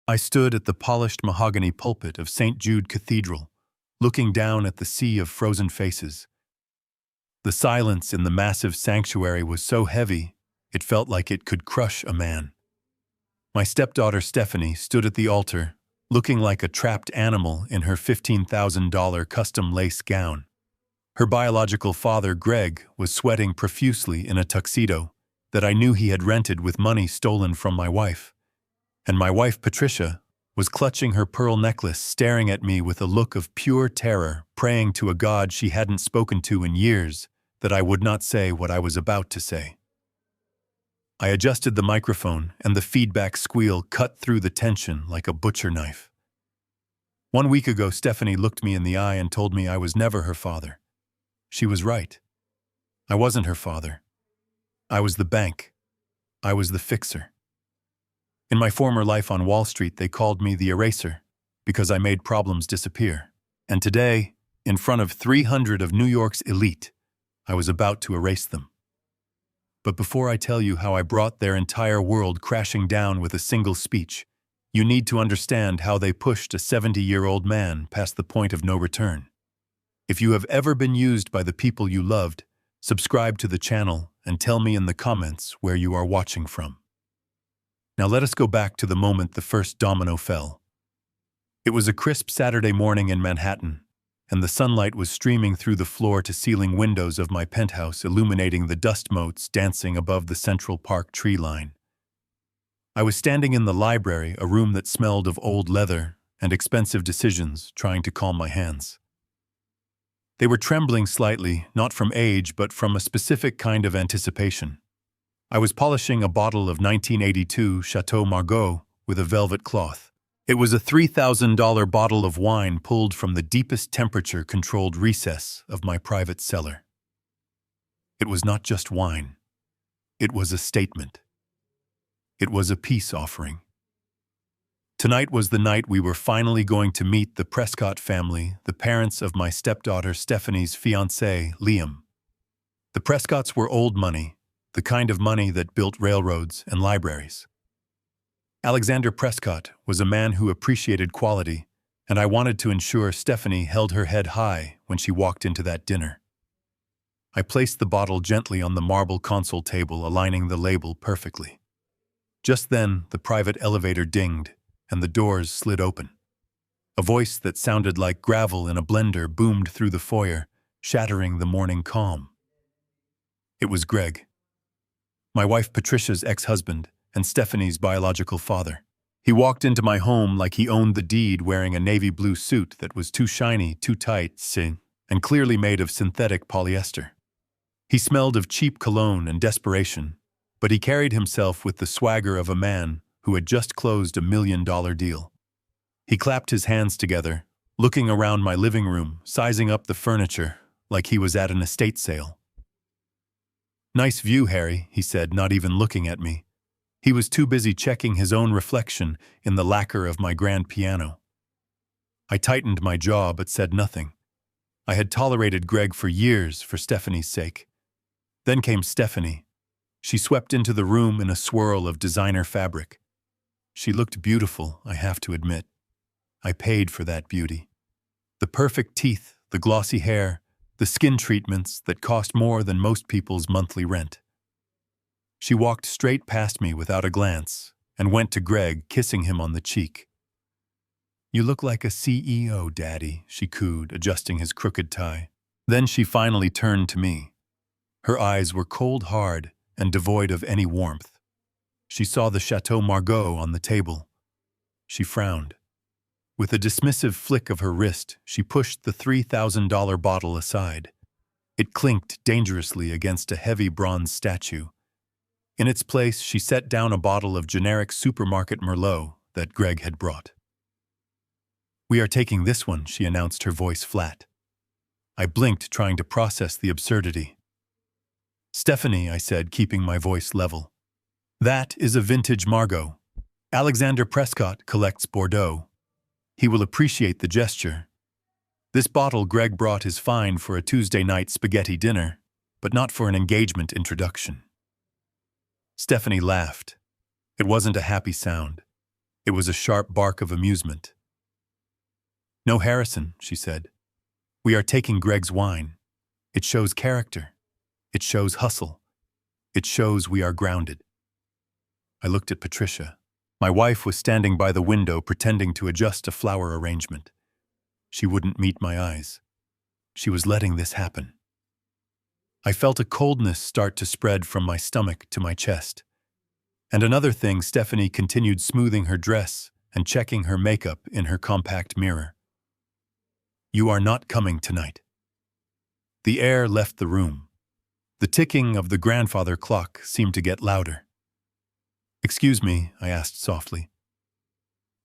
I stood at the polished mahogany pulpit of St. Jude Cathedral, looking down at the sea of frozen faces. The silence in the massive sanctuary was so heavy, it felt like it could crush a man. My stepdaughter Stephanie stood at the altar, looking like a trapped animal in her $15,000 custom lace gown. Her biological father, Greg, was sweating profusely in a tuxedo that I knew he had rented with money stolen from my wife. And my wife, Patricia, was clutching her pearl necklace, staring at me with a look of pure terror, praying to a God she hadn't spoken to in years that I would not say what I was about to say. I adjusted the microphone, and the feedback squeal cut through the tension like a butcher knife. 1 week ago, Stephanie looked me in the eye and told me I was never her father. She was right. I wasn't her father. I was the bank. I was the fixer. In my former life on Wall Street, they called me the eraser because I made problems disappear. And today, in front of 300 of New York's elite, I was about to erase them. But before I tell you how I brought their entire world crashing down with a single speech, you need to understand how they pushed a 70-year-old man past the point of no return. If you have ever been used by the people you loved, subscribe to the channel and tell me in the comments where you are watching from. Now let us go back to the moment the first domino fell. It was a crisp Saturday morning in Manhattan, and the sunlight was streaming through the floor-to-ceiling windows of my penthouse, illuminating the dust motes dancing above the Central Park tree line. I was standing in the library, a room that smelled of old leather and expensive decisions, trying to calm my hands. They were trembling slightly, not from age, but from a specific kind of anticipation. I was polishing a bottle of 1982 Chateau Margaux with a velvet cloth. It was a $3,000 bottle of wine pulled from the deepest temperature-controlled recess of my private cellar. It was not just wine. It was a statement. It was a peace offering. Tonight was the night we were finally going to meet the Prescott family, the parents of my stepdaughter Stephanie's fiancé, Liam. The Prescotts were old money, the kind of money that built railroads and libraries. Alexander Prescott was a man who appreciated quality, and I wanted to ensure Stephanie held her head high when she walked into that dinner. I placed the bottle gently on the marble console table, aligning the label perfectly. Just then, the private elevator dinged, and the doors slid open. A voice that sounded like gravel in a blender boomed through the foyer, shattering the morning calm. It was Greg, my wife Patricia's ex-husband and Stephanie's biological father. He walked into my home like he owned the deed, wearing a navy blue suit that was too shiny, too tight, and clearly made of synthetic polyester. He smelled of cheap cologne and desperation, but he carried himself with the swagger of a man who had just closed $1 million deal. He clapped his hands together, looking around my living room, sizing up the furniture like he was at an estate sale. "Nice view, Harry," he said, not even looking at me. He was too busy checking his own reflection in the lacquer of my grand piano. I tightened my jaw but said nothing. I had tolerated Greg for years for Stephanie's sake. Then came Stephanie. She swept into the room in a swirl of designer fabric. She looked beautiful, I have to admit. I paid for that beauty. The perfect teeth, the glossy hair, the skin treatments that cost more than most people's monthly rent. She walked straight past me without a glance and went to Greg, kissing him on the cheek. "You look like a CEO, Daddy," she cooed, adjusting his crooked tie. Then she finally turned to me. Her eyes were cold hard and devoid of any warmth. She saw the Chateau Margaux on the table. She frowned. With a dismissive flick of her wrist, she pushed the $3,000 bottle aside. It clinked dangerously against a heavy bronze statue. In its place, she set down a bottle of generic supermarket Merlot that Greg had brought. "We are taking this one," she announced, her voice flat. I blinked, trying to process the absurdity. "Stephanie," I said, keeping my voice level. "That is a vintage Margaux. Alexander Prescott collects Bordeaux. He will appreciate the gesture. This bottle Greg brought is fine for a Tuesday night spaghetti dinner, but not for an engagement introduction." Stephanie laughed. It wasn't a happy sound. It was a sharp bark of amusement. "No, Harrison," she said. "We are taking Greg's wine. It shows character. It shows hustle. It shows we are grounded." I looked at Patricia. My wife was standing by the window pretending to adjust a flower arrangement. She wouldn't meet my eyes. She was letting this happen. I felt a coldness start to spread from my stomach to my chest. And another thing, Stephanie continued smoothing her dress and checking her makeup in her compact mirror. "You are not coming tonight." The air left the room. The ticking of the grandfather clock seemed to get louder. "Excuse me," I asked softly.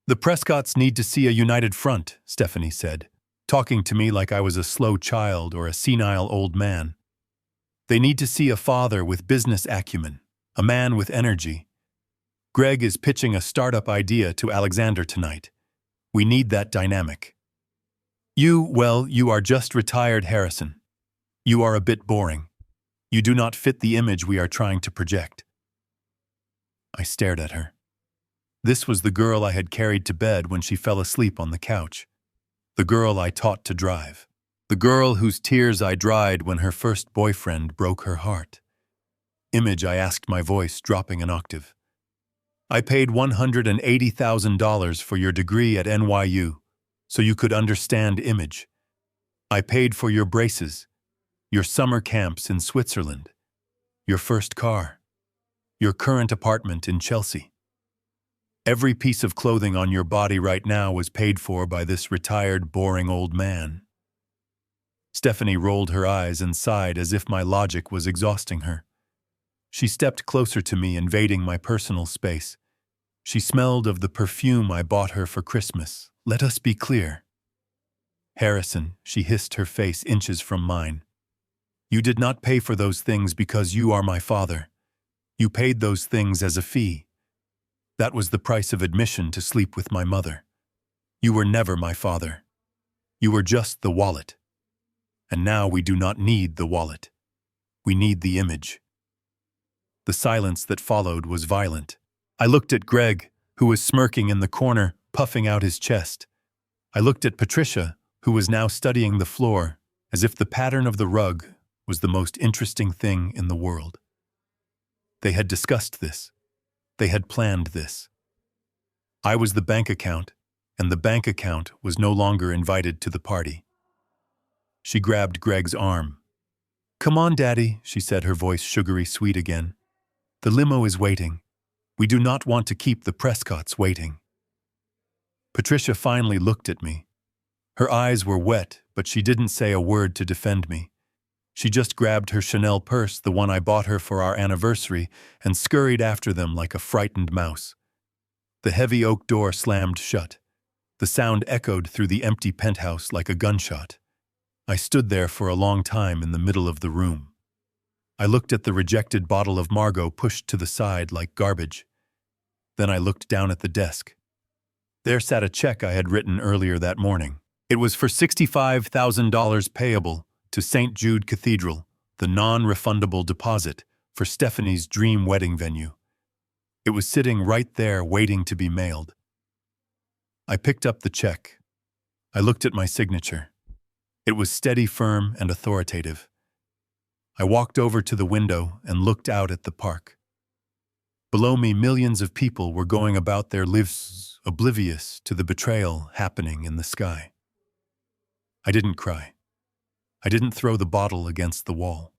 "The Prescotts need to see a united front," Stephanie said, talking to me like I was a slow child or a senile old man. "They need to see a father with business acumen, a man with energy. Greg is pitching a startup idea to Alexander tonight. We need that dynamic. You are just retired, Harrison. You are a bit boring. You do not fit the image we are trying to project." I stared at her. This was the girl I had carried to bed when she fell asleep on the couch. The girl I taught to drive. The girl whose tears I dried when her first boyfriend broke her heart. "Image," I asked, my voice dropping an octave. "I paid $180,000 for your degree at NYU, so you could understand image. I paid for your braces, your summer camps in Switzerland, your first car, your current apartment in Chelsea. Every piece of clothing on your body right now was paid for by this retired, boring old man." Stephanie rolled her eyes and sighed as if my logic was exhausting her. She stepped closer to me, invading my personal space. She smelled of the perfume I bought her for Christmas. "Let us be clear." "Harrison," she hissed, her face inches from mine. "You did not pay for those things because you are my father. You paid those things as a fee. That was the price of admission to sleep with my mother. You were never my father. You were just the wallet. And now we do not need the wallet. We need the image." The silence that followed was violent. I looked at Greg, who was smirking in the corner, puffing out his chest. I looked at Patricia, who was now studying the floor, as if the pattern of the rug was the most interesting thing in the world. They had discussed this. They had planned this. I was the bank account, and the bank account was no longer invited to the party. She grabbed Greg's arm. "Come on, Daddy," she said, her voice sugary sweet again. "The limo is waiting. We do not want to keep the Prescotts waiting." Patricia finally looked at me. Her eyes were wet, but she didn't say a word to defend me. She just grabbed her Chanel purse, the one I bought her for our anniversary, and scurried after them like a frightened mouse. The heavy oak door slammed shut. The sound echoed through the empty penthouse like a gunshot. I stood there for a long time in the middle of the room. I looked at the rejected bottle of Margot pushed to the side like garbage. Then I looked down at the desk. There sat a check I had written earlier that morning. It was for $65,000 payable to St. Jude Cathedral, the non-refundable deposit for Stephanie's dream wedding venue. It was sitting right there waiting to be mailed. I picked up the check. I looked at my signature. It was steady, firm, and authoritative. I walked over to the window and looked out at the park. Below me, millions of people were going about their lives, oblivious to the betrayal happening in the sky. I didn't cry. I didn't throw the bottle against the wall.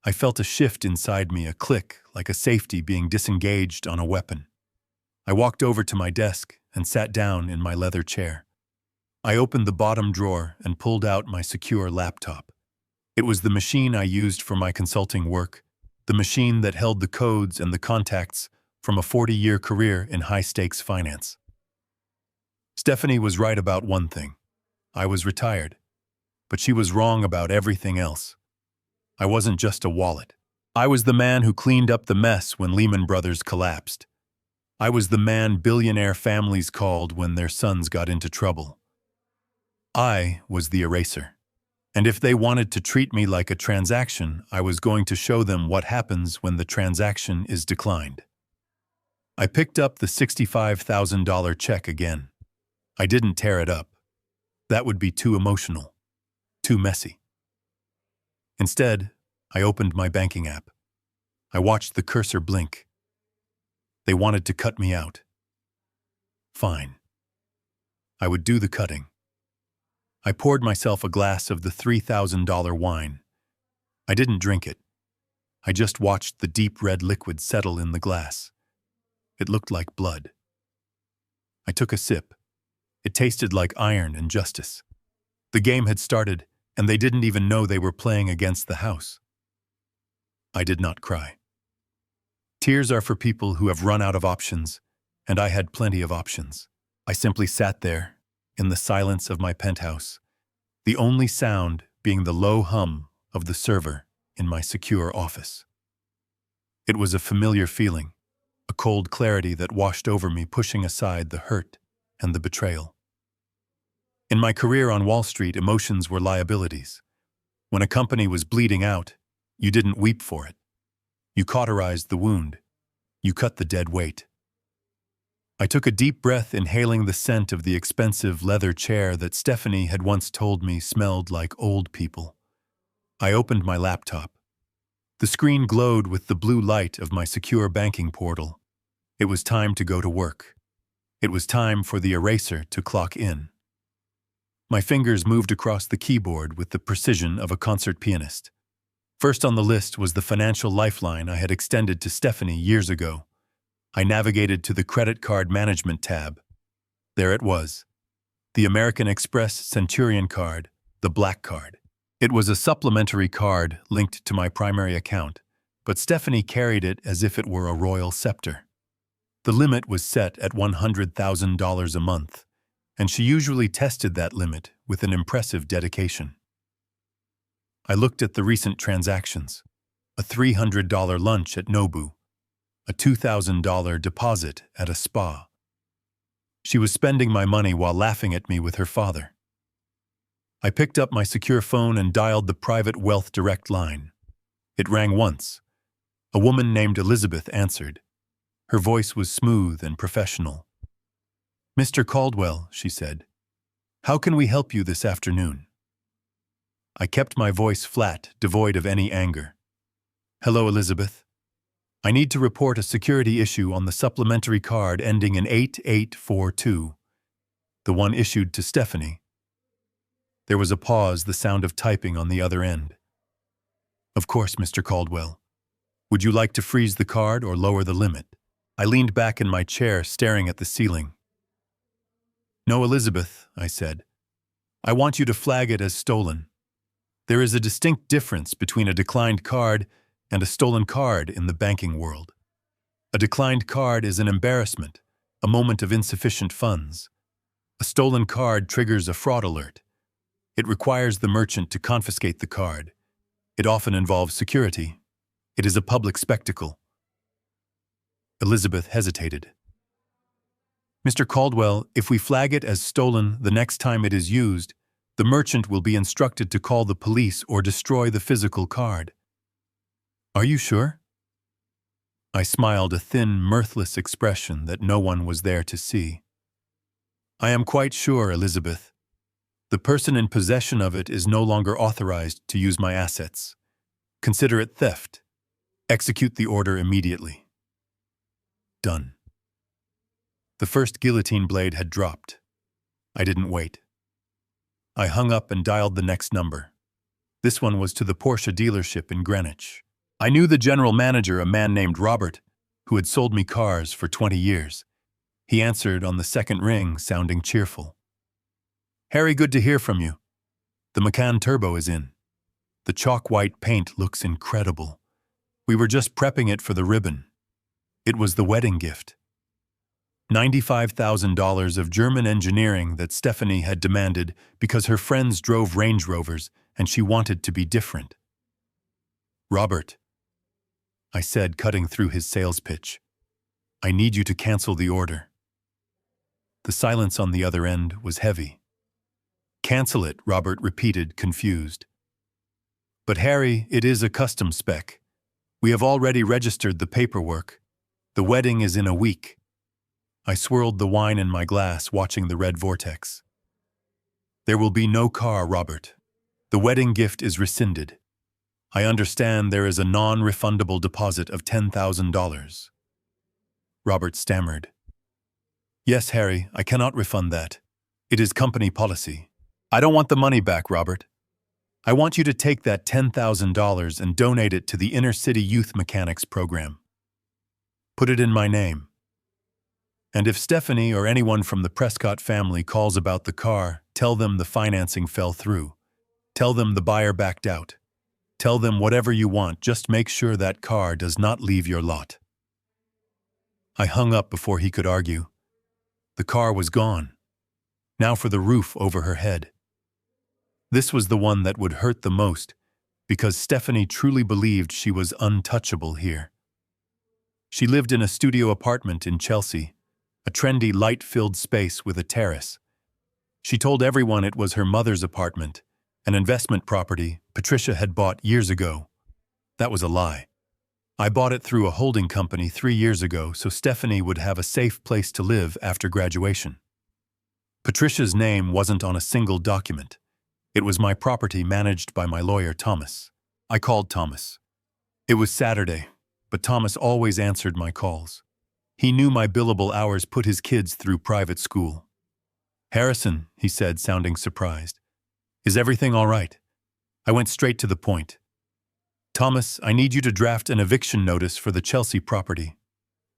I felt a shift inside me, a click, like a safety being disengaged on a weapon. I walked over to my desk and sat down in my leather chair. I opened the bottom drawer and pulled out my secure laptop. It was the machine I used for my consulting work, the machine that held the codes and the contacts from a 40-year career in high-stakes finance. Stephanie was right about one thing. I was retired, but she was wrong about everything else. I wasn't just a wallet. I was the man who cleaned up the mess when Lehman Brothers collapsed. I was the man billionaire families called when their sons got into trouble. I was the eraser. And if they wanted to treat me like a transaction, I was going to show them what happens when the transaction is declined. I picked up the $65,000 check again. I didn't tear it up. That would be too emotional, too messy. Instead, I opened my banking app. I watched the cursor blink. They wanted to cut me out. Fine. I would do the cutting. I poured myself a glass of the $3,000 wine. I didn't drink it. I just watched the deep red liquid settle in the glass. It looked like blood. I took a sip. It tasted like iron and justice. The game had started, and they didn't even know they were playing against the house. I did not cry. Tears are for people who have run out of options, and I had plenty of options. I simply sat there, in the silence of my penthouse, the only sound being the low hum of the server in my secure office. It was a familiar feeling, a cold clarity that washed over me, pushing aside the hurt and the betrayal. In my career on Wall Street, emotions were liabilities. When a company was bleeding out, you didn't weep for it. You cauterized the wound. You cut the dead weight. I took a deep breath, inhaling the scent of the expensive leather chair that Stephanie had once told me smelled like old people. I opened my laptop. The screen glowed with the blue light of my secure banking portal. It was time to go to work. It was time for the eraser to clock in. My fingers moved across the keyboard with the precision of a concert pianist. First on the list was the financial lifeline I had extended to Stephanie years ago. I navigated to the credit card management tab. There it was. The American Express Centurion card, the black card. It was a supplementary card linked to my primary account, but Stephanie carried it as if it were a royal scepter. The limit was set at $100,000 a month, and she usually tested that limit with an impressive dedication. I looked at the recent transactions: a $300 lunch at Nobu, a $2,000 deposit at a spa. She was spending my money while laughing at me with her father. I picked up my secure phone and dialed the private Wealth Direct line. It rang once. A woman named Elizabeth answered. Her voice was smooth and professional. "Mr. Caldwell," she said, "how can we help you this afternoon?" I kept my voice flat, devoid of any anger. "Hello, Elizabeth. I need to report a security issue on the supplementary card ending in 8842, the one issued to Stephanie." There was a pause, the sound of typing on the other end. "Of course, Mr. Caldwell. Would you like to freeze the card or lower the limit?" I leaned back in my chair, staring at the ceiling. "No, Elizabeth," I said. "I want you to flag it as stolen. There is a distinct difference between a declined card and a stolen card in the banking world. A declined card is an embarrassment, a moment of insufficient funds. A stolen card triggers a fraud alert. It requires the merchant to confiscate the card. It often involves security. It is a public spectacle." Elizabeth hesitated. "Mr. Caldwell, if we flag it as stolen the next time it is used, the merchant will be instructed to call the police or destroy the physical card." "Are you sure?" I smiled, a thin, mirthless expression that no one was there to see. "I am quite sure, Elizabeth. The person in possession of it is no longer authorized to use my assets. Consider it theft. Execute the order immediately." Done. The first guillotine blade had dropped. I didn't wait. I hung up and dialed the next number. This one was to the Porsche dealership in Greenwich. I knew the general manager, a man named Robert, who had sold me cars for 20 years. He answered on the second ring, sounding cheerful. "Harry, good to hear from you. The Macan Turbo is in. The chalk-white paint looks incredible. We were just prepping it for the ribbon. It was the wedding gift. $95,000 of German engineering that Stephanie had demanded because her friends drove Range Rovers and she wanted to be different." "Robert," I said, cutting through his sales pitch, "I need you to cancel the order." The silence on the other end was heavy. "Cancel it," Robert repeated, confused. "But Harry, it is a custom spec. We have already registered the paperwork. The wedding is in a week. I swirled the wine in my glass, watching the red vortex. There will be no car, Robert. The wedding gift is rescinded. I understand there is a non-refundable deposit of $10,000. Robert stammered. Yes, Harry, I cannot refund that. It is company policy. I don't want the money back, Robert. I want you to take that $10,000 and donate it to the Inner City Youth Mechanics program. Put it in my name. And if Stephanie or anyone from the Prescott family calls about the car, tell them the financing fell through. Tell them the buyer backed out. Tell them whatever you want, just make sure that car does not leave your lot. I hung up before he could argue. The car was gone. Now for the roof over her head. This was the one that would hurt the most, because Stephanie truly believed she was untouchable here. She lived in a studio apartment in Chelsea, a trendy, light-filled space with a terrace. She told everyone it was her mother's apartment, an investment property Patricia had bought years ago. That was a lie. I bought it through a holding company 3 years ago so Stephanie would have a safe place to live after graduation. Patricia's name wasn't on a single document. It was my property managed by my lawyer, Thomas. I called Thomas. It was Saturday, but Thomas always answered my calls. He knew my billable hours put his kids through private school. Harrison, he said, sounding surprised. Is everything all right? I went straight to the point. Thomas, I need you to draft an eviction notice for the Chelsea property.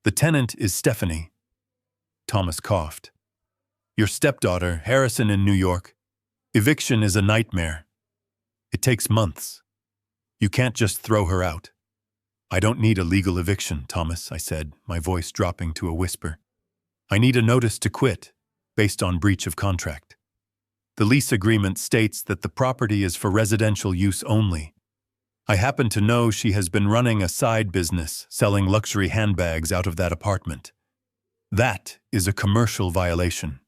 The tenant is Stephanie. Thomas coughed. Your stepdaughter, Harrison in New York. Eviction is a nightmare. It takes months. You can't just throw her out. I don't need a legal eviction, Thomas, I said, my voice dropping to a whisper. I need a notice to quit, based on breach of contract. The lease agreement states that the property is for residential use only. I happen to know she has been running a side business, selling luxury handbags out of that apartment. That is a commercial violation.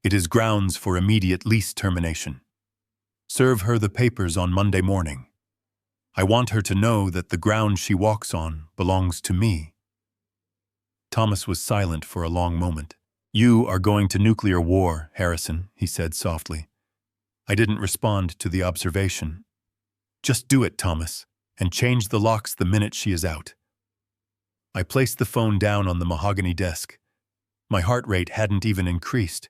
It is grounds for immediate lease termination. Serve her the papers on Monday morning. I want her to know that the ground she walks on belongs to me. Thomas was silent for a long moment. You are going to nuclear war, Harrison, he said softly. I didn't respond to the observation. Just do it, Thomas, and change the locks the minute she is out. I placed the phone down on the mahogany desk. My heart rate hadn't even increased.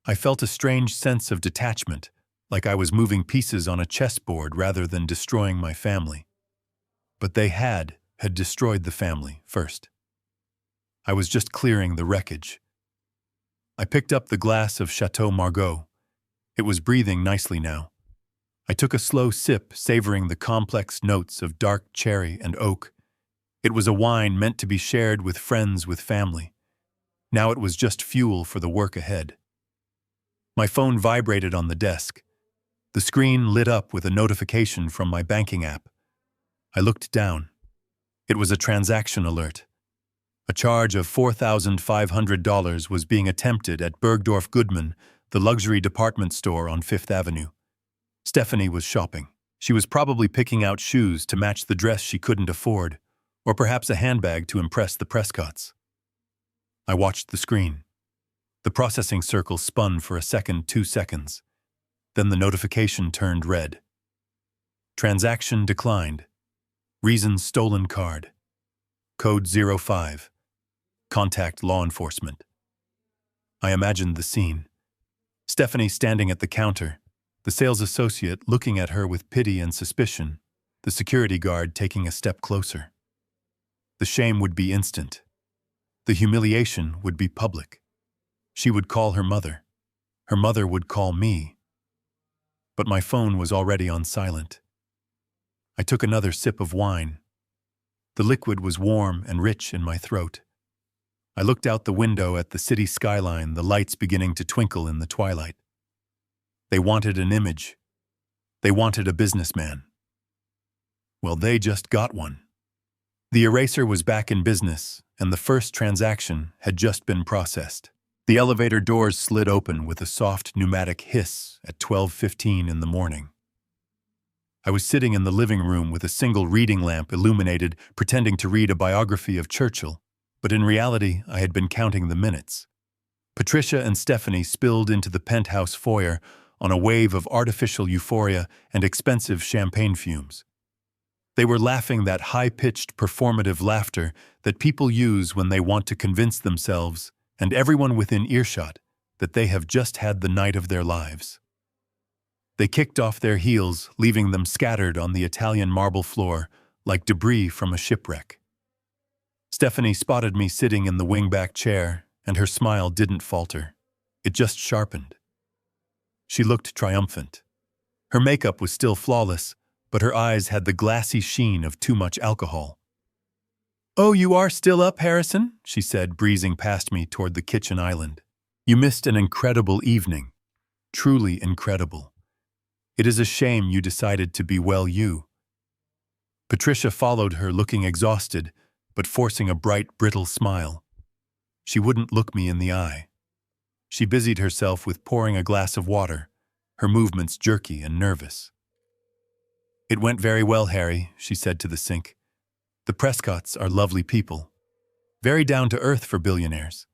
I felt a strange sense of detachment, like I was moving pieces on a chessboard rather than destroying my family. But they had destroyed the family first. I was just clearing the wreckage. I picked up the glass of Chateau Margaux. It was breathing nicely now. I took a slow sip, savoring the complex notes of dark cherry and oak. It was a wine meant to be shared with friends with family. Now it was just fuel for the work ahead. My phone vibrated on the desk. The screen lit up with a notification from my banking app. I looked down. It was a transaction alert. A charge of $4,500 was being attempted at Bergdorf Goodman, the luxury department store on Fifth Avenue. Stephanie was shopping. She was probably picking out shoes to match the dress she couldn't afford, or perhaps a handbag to impress the Prescotts. I watched the screen. The processing circle spun for a second, 2 seconds. Then the notification turned red. Transaction declined. Reason stolen card. Code 05. Contact law enforcement. I imagined the scene. Stephanie standing at the counter, the sales associate looking at her with pity and suspicion, the security guard taking a step closer. The shame would be instant. The humiliation would be public. She would call her mother. Her mother would call me. But my phone was already on silent. I took another sip of wine. The liquid was warm and rich in my throat. I looked out the window at the city skyline, the lights beginning to twinkle in the twilight. They wanted an image. They wanted a businessman. Well, they just got one. The eraser was back in business, and the first transaction had just been processed. The elevator doors slid open with a soft pneumatic hiss at 12:15 in the morning. I was sitting in the living room with a single reading lamp illuminated, pretending to read a biography of Churchill. but in reality I had been counting the minutes. Patricia and Stephanie spilled into the penthouse foyer on a wave of artificial euphoria and expensive champagne fumes. They were laughing that high-pitched performative laughter that people use when they want to convince themselves and everyone within earshot that they have just had the night of their lives. They kicked off their heels, leaving them scattered on the Italian marble floor like debris from a shipwreck. Stephanie spotted me sitting in the wingback chair, and her smile didn't falter. It just sharpened. She looked triumphant. Her makeup was still flawless, but her eyes had the glassy sheen of too much alcohol. "Oh, you are still up, Harrison?" she said, breezing past me toward the kitchen island. "You missed an incredible evening. Truly incredible. It is a shame you decided to be well you." Patricia followed her, looking exhausted, but forcing a bright, brittle smile. She wouldn't look me in the eye. She busied herself with pouring a glass of water, her movements jerky and nervous. "It went very well, Harry," she said to the sink. "The Prescotts are lovely people. Very down to earth for billionaires."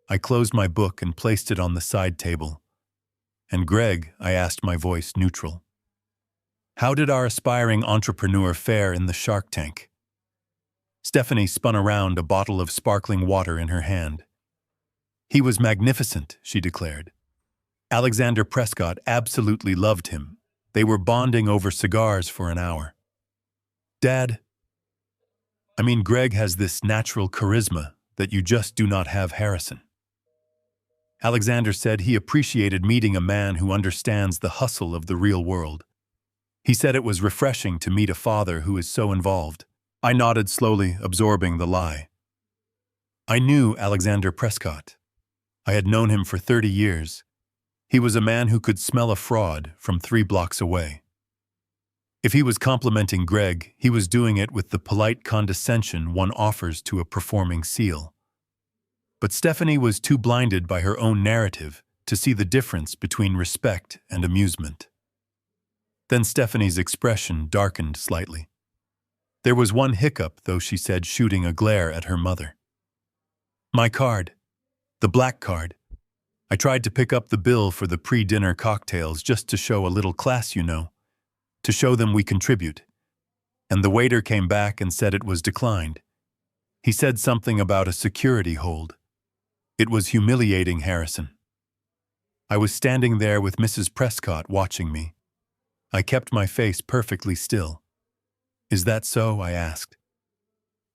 I closed my book and placed it on the side table. "And Greg," I asked, my voice neutral. "How did our aspiring entrepreneur fare in the Shark Tank?" Stephanie spun around, a bottle of sparkling water in her hand. "He was magnificent," she declared. "Alexander Prescott absolutely loved him. They were bonding over cigars for an hour." "Dad, I mean, Greg has this natural charisma that you just do not have, Harrison." Alexander said he appreciated meeting a man who understands the hustle of the real world. He said it was refreshing to meet a father who is so involved. I nodded slowly, absorbing the lie. I knew Alexander Prescott. I had known him for 30 years. He was a man who could smell a fraud from 3 blocks away. If he was complimenting Greg, he was doing it with the polite condescension one offers to a performing seal. But Stephanie was too blinded by her own narrative to see the difference between respect and amusement. Then Stephanie's expression darkened slightly. There was one hiccup, though, she said, shooting a glare at her mother. "My card. The black card. I tried to pick up the bill for the pre-dinner cocktails just to show a little class, you know. To show them we contribute. And the waiter came back and said it was declined. He said something about a security hold. It was humiliating, Harrison. I was standing there with Mrs. Prescott watching me. I kept my face perfectly still. Is that so? I asked.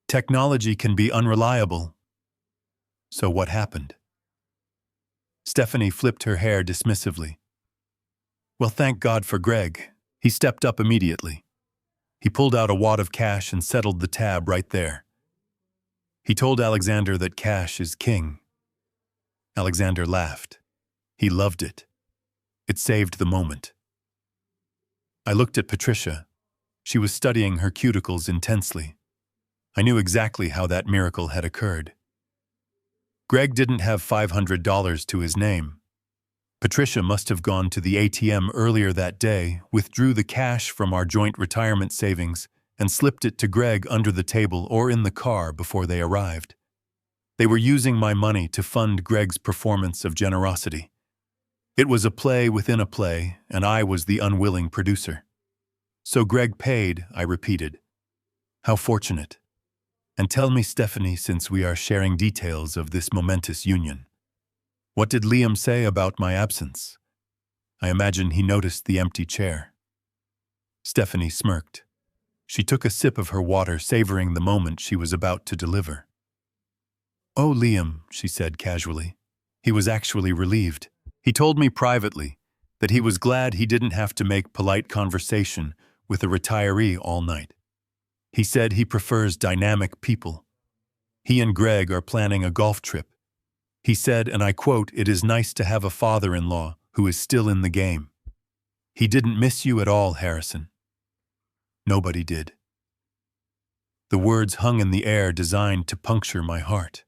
Technology can be unreliable. So what happened? Stephanie flipped her hair dismissively. Well, thank God for Greg. He stepped up immediately. He pulled out a wad of cash and settled the tab right there. He told Alexander that cash is king. Alexander laughed. He loved it. It saved the moment. I looked at Patricia. She was studying her cuticles intensely. I knew exactly how that miracle had occurred. Greg didn't have $500 to his name. Patricia must have gone to the ATM earlier that day, withdrew the cash from our joint retirement savings, and slipped it to Greg under the table or in the car before they arrived. They were using my money to fund Greg's performance of generosity. It was a play within a play, and I was the unwilling producer. So Greg paid, I repeated. How fortunate. And tell me, Stephanie, since we are sharing details of this momentous union. What did Liam say about my absence? I imagine he noticed the empty chair. Stephanie smirked. She took a sip of her water, savoring the moment she was about to deliver. Oh, Liam, she said casually. He was actually relieved. He told me privately that he was glad he didn't have to make polite conversation with a retiree all night. He said he prefers dynamic people. He and Greg are planning a golf trip. He said, and I quote, "It is nice to have a father-in-law who is still in the game." He didn't miss you at all, Harrison. Nobody did. The words hung in the air, designed to puncture my heart.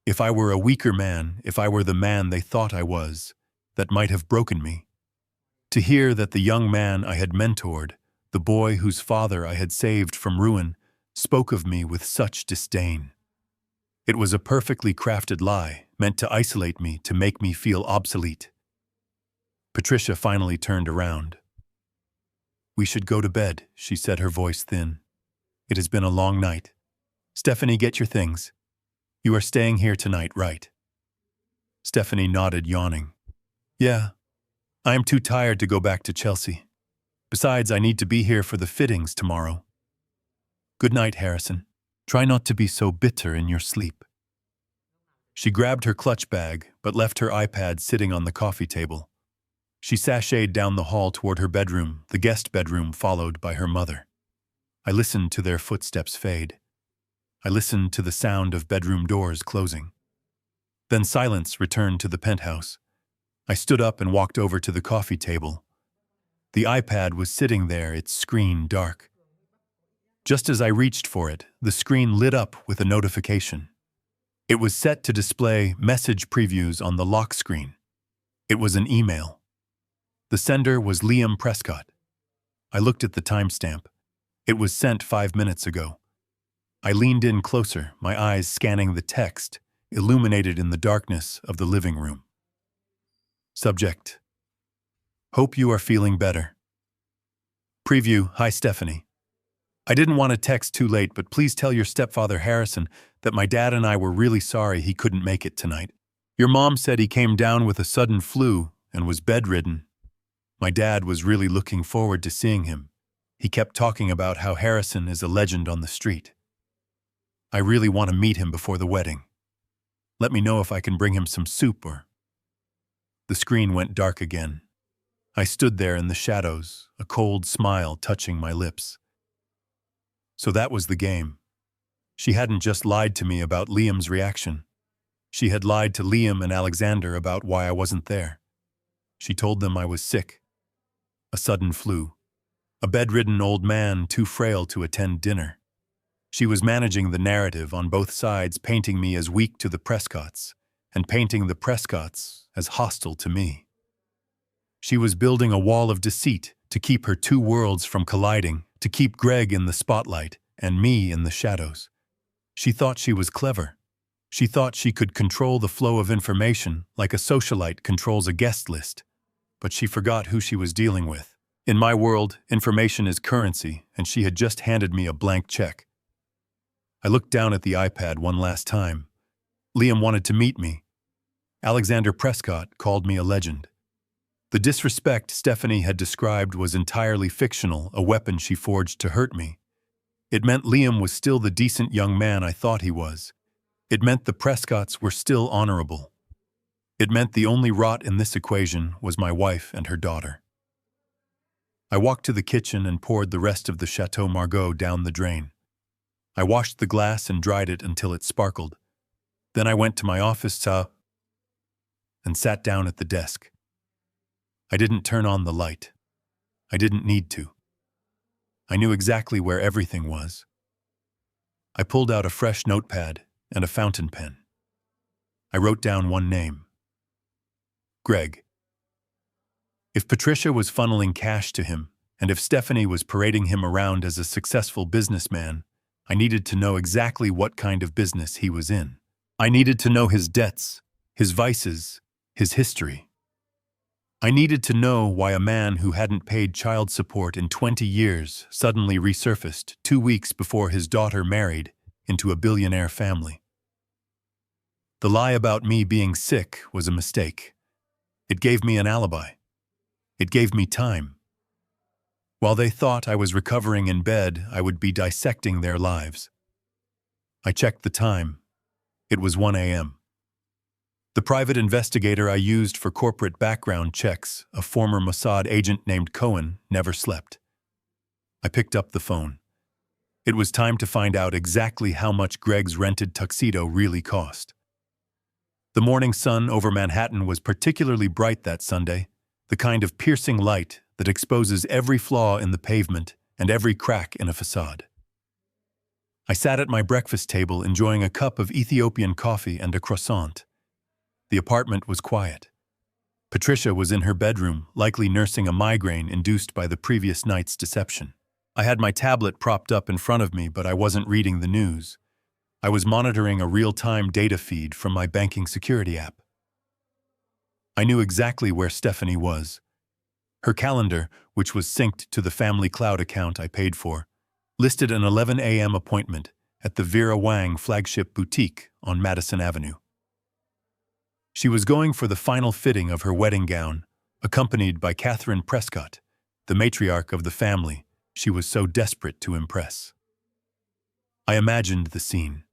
If I were a weaker man, if I were the man they thought I was, that might have broken me. To hear that the young man I had mentored, the boy whose father I had saved from ruin, spoke of me with such disdain. It was a perfectly crafted lie, meant to isolate me, to make me feel obsolete. Patricia finally turned around. "We should go to bed," she said, her voice thin. "It has been a long night. Stephanie, get your things. You are staying here tonight, right?" Stephanie nodded, yawning. "Yeah. I am too tired to go back to Chelsea. Besides, I need to be here for the fittings tomorrow. Good night, Harrison. Try not to be so bitter in your sleep." She grabbed her clutch bag, but left her iPad sitting on the coffee table. She sashayed down the hall toward her bedroom, the guest bedroom, followed by her mother. I listened to their footsteps fade. I listened to the sound of bedroom doors closing. Then silence returned to the penthouse. I stood up and walked over to the coffee table. The iPad was sitting there, its screen dark. Just as I reached for it, the screen lit up with a notification. It was set to display message previews on the lock screen. It was an email. The sender was Liam Prescott. I looked at the timestamp. It was sent 5 minutes ago. I leaned in closer, my eyes scanning the text, illuminated in the darkness of the living room. Subject: Hope you are feeling better. Preview: Hi Stephanie. I didn't want to text too late, but please tell your stepfather Harrison that my dad and I were really sorry he couldn't make it tonight. Your mom said he came down with a sudden flu and was bedridden. My dad was really looking forward to seeing him. He kept talking about how Harrison is a legend on the street. I really want to meet him before the wedding. Let me know if I can bring him some soup or... The screen went dark again. I stood there in the shadows, a cold smile touching my lips. So that was the game. She hadn't just lied to me about Liam's reaction. She had lied to Liam and Alexander about why I wasn't there. She told them I was sick. A sudden flu. A bedridden old man too frail to attend dinner. She was managing the narrative on both sides, painting me as weak to the Prescotts, and painting the Prescotts as hostile to me. She was building a wall of deceit to keep her two worlds from colliding, to keep Greg in the spotlight and me in the shadows. She thought she was clever. She thought she could control the flow of information like a socialite controls a guest list. But she forgot who she was dealing with. In my world, information is currency, and she had just handed me a blank check. I looked down at the iPad one last time. Liam wanted to meet me. Alexander Prescott called me a legend. The disrespect Stephanie had described was entirely fictional, a weapon she forged to hurt me. It meant Liam was still the decent young man I thought he was. It meant the Prescotts were still honorable. It meant the only rot in this equation was my wife and her daughter. I walked to the kitchen and poured the rest of the Chateau Margaux down the drain. I washed the glass and dried it until it sparkled. Then I went to my office and sat down at the desk. I didn't turn on the light. I didn't need to. I knew exactly where everything was. I pulled out a fresh notepad and a fountain pen. I wrote down one name. Greg. If Patricia was funneling cash to him, and if Stephanie was parading him around as a successful businessman, I needed to know exactly what kind of business he was in. I needed to know his debts, his vices, his history. I needed to know why a man who hadn't paid child support in 20 years suddenly resurfaced 2 weeks before his daughter married into a billionaire family. The lie about me being sick was a mistake. It gave me an alibi. It gave me time. While they thought I was recovering in bed, I would be dissecting their lives. I checked the time. It was 1 a.m. The private investigator I used for corporate background checks, a former Mossad agent named Cohen, never slept. I picked up the phone. It was time to find out exactly how much Greg's rented tuxedo really cost. The morning sun over Manhattan was particularly bright that Sunday, the kind of piercing light that exposes every flaw in the pavement and every crack in a facade. I sat at my breakfast table enjoying a cup of Ethiopian coffee and a croissant. The apartment was quiet. Patricia was in her bedroom, likely nursing a migraine induced by the previous night's deception. I had my tablet propped up in front of me, but I wasn't reading the news. I was monitoring a real-time data feed from my banking security app. I knew exactly where Stephanie was. Her calendar, which was synced to the family cloud account I paid for, listed an 11 a.m. appointment at the Vera Wang flagship boutique on Madison Avenue. She was going for the final fitting of her wedding gown, accompanied by Catherine Prescott, the matriarch of the family she was so desperate to impress. I imagined the scene.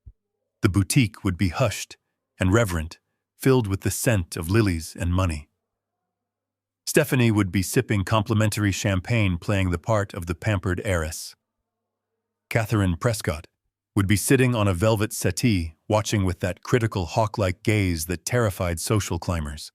The boutique would be hushed and reverent, filled with the scent of lilies and money. Stephanie would be sipping complimentary champagne, playing the part of the pampered heiress. Catherine Prescott would be sitting on a velvet settee, watching with that critical hawk-like gaze that terrified social climbers.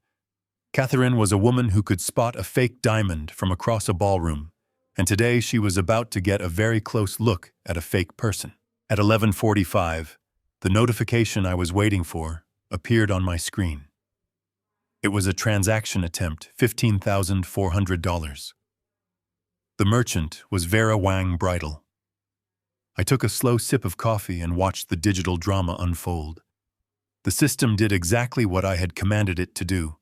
Catherine was a woman who could spot a fake diamond from across a ballroom, and today she was about to get a very close look at a fake person. At 11:45, the notification I was waiting for appeared on my screen. It was a transaction attempt, $15,400. The merchant was Vera Wang Bridal. I took a slow sip of coffee and watched the digital drama unfold. The system did exactly what I had commanded it to do.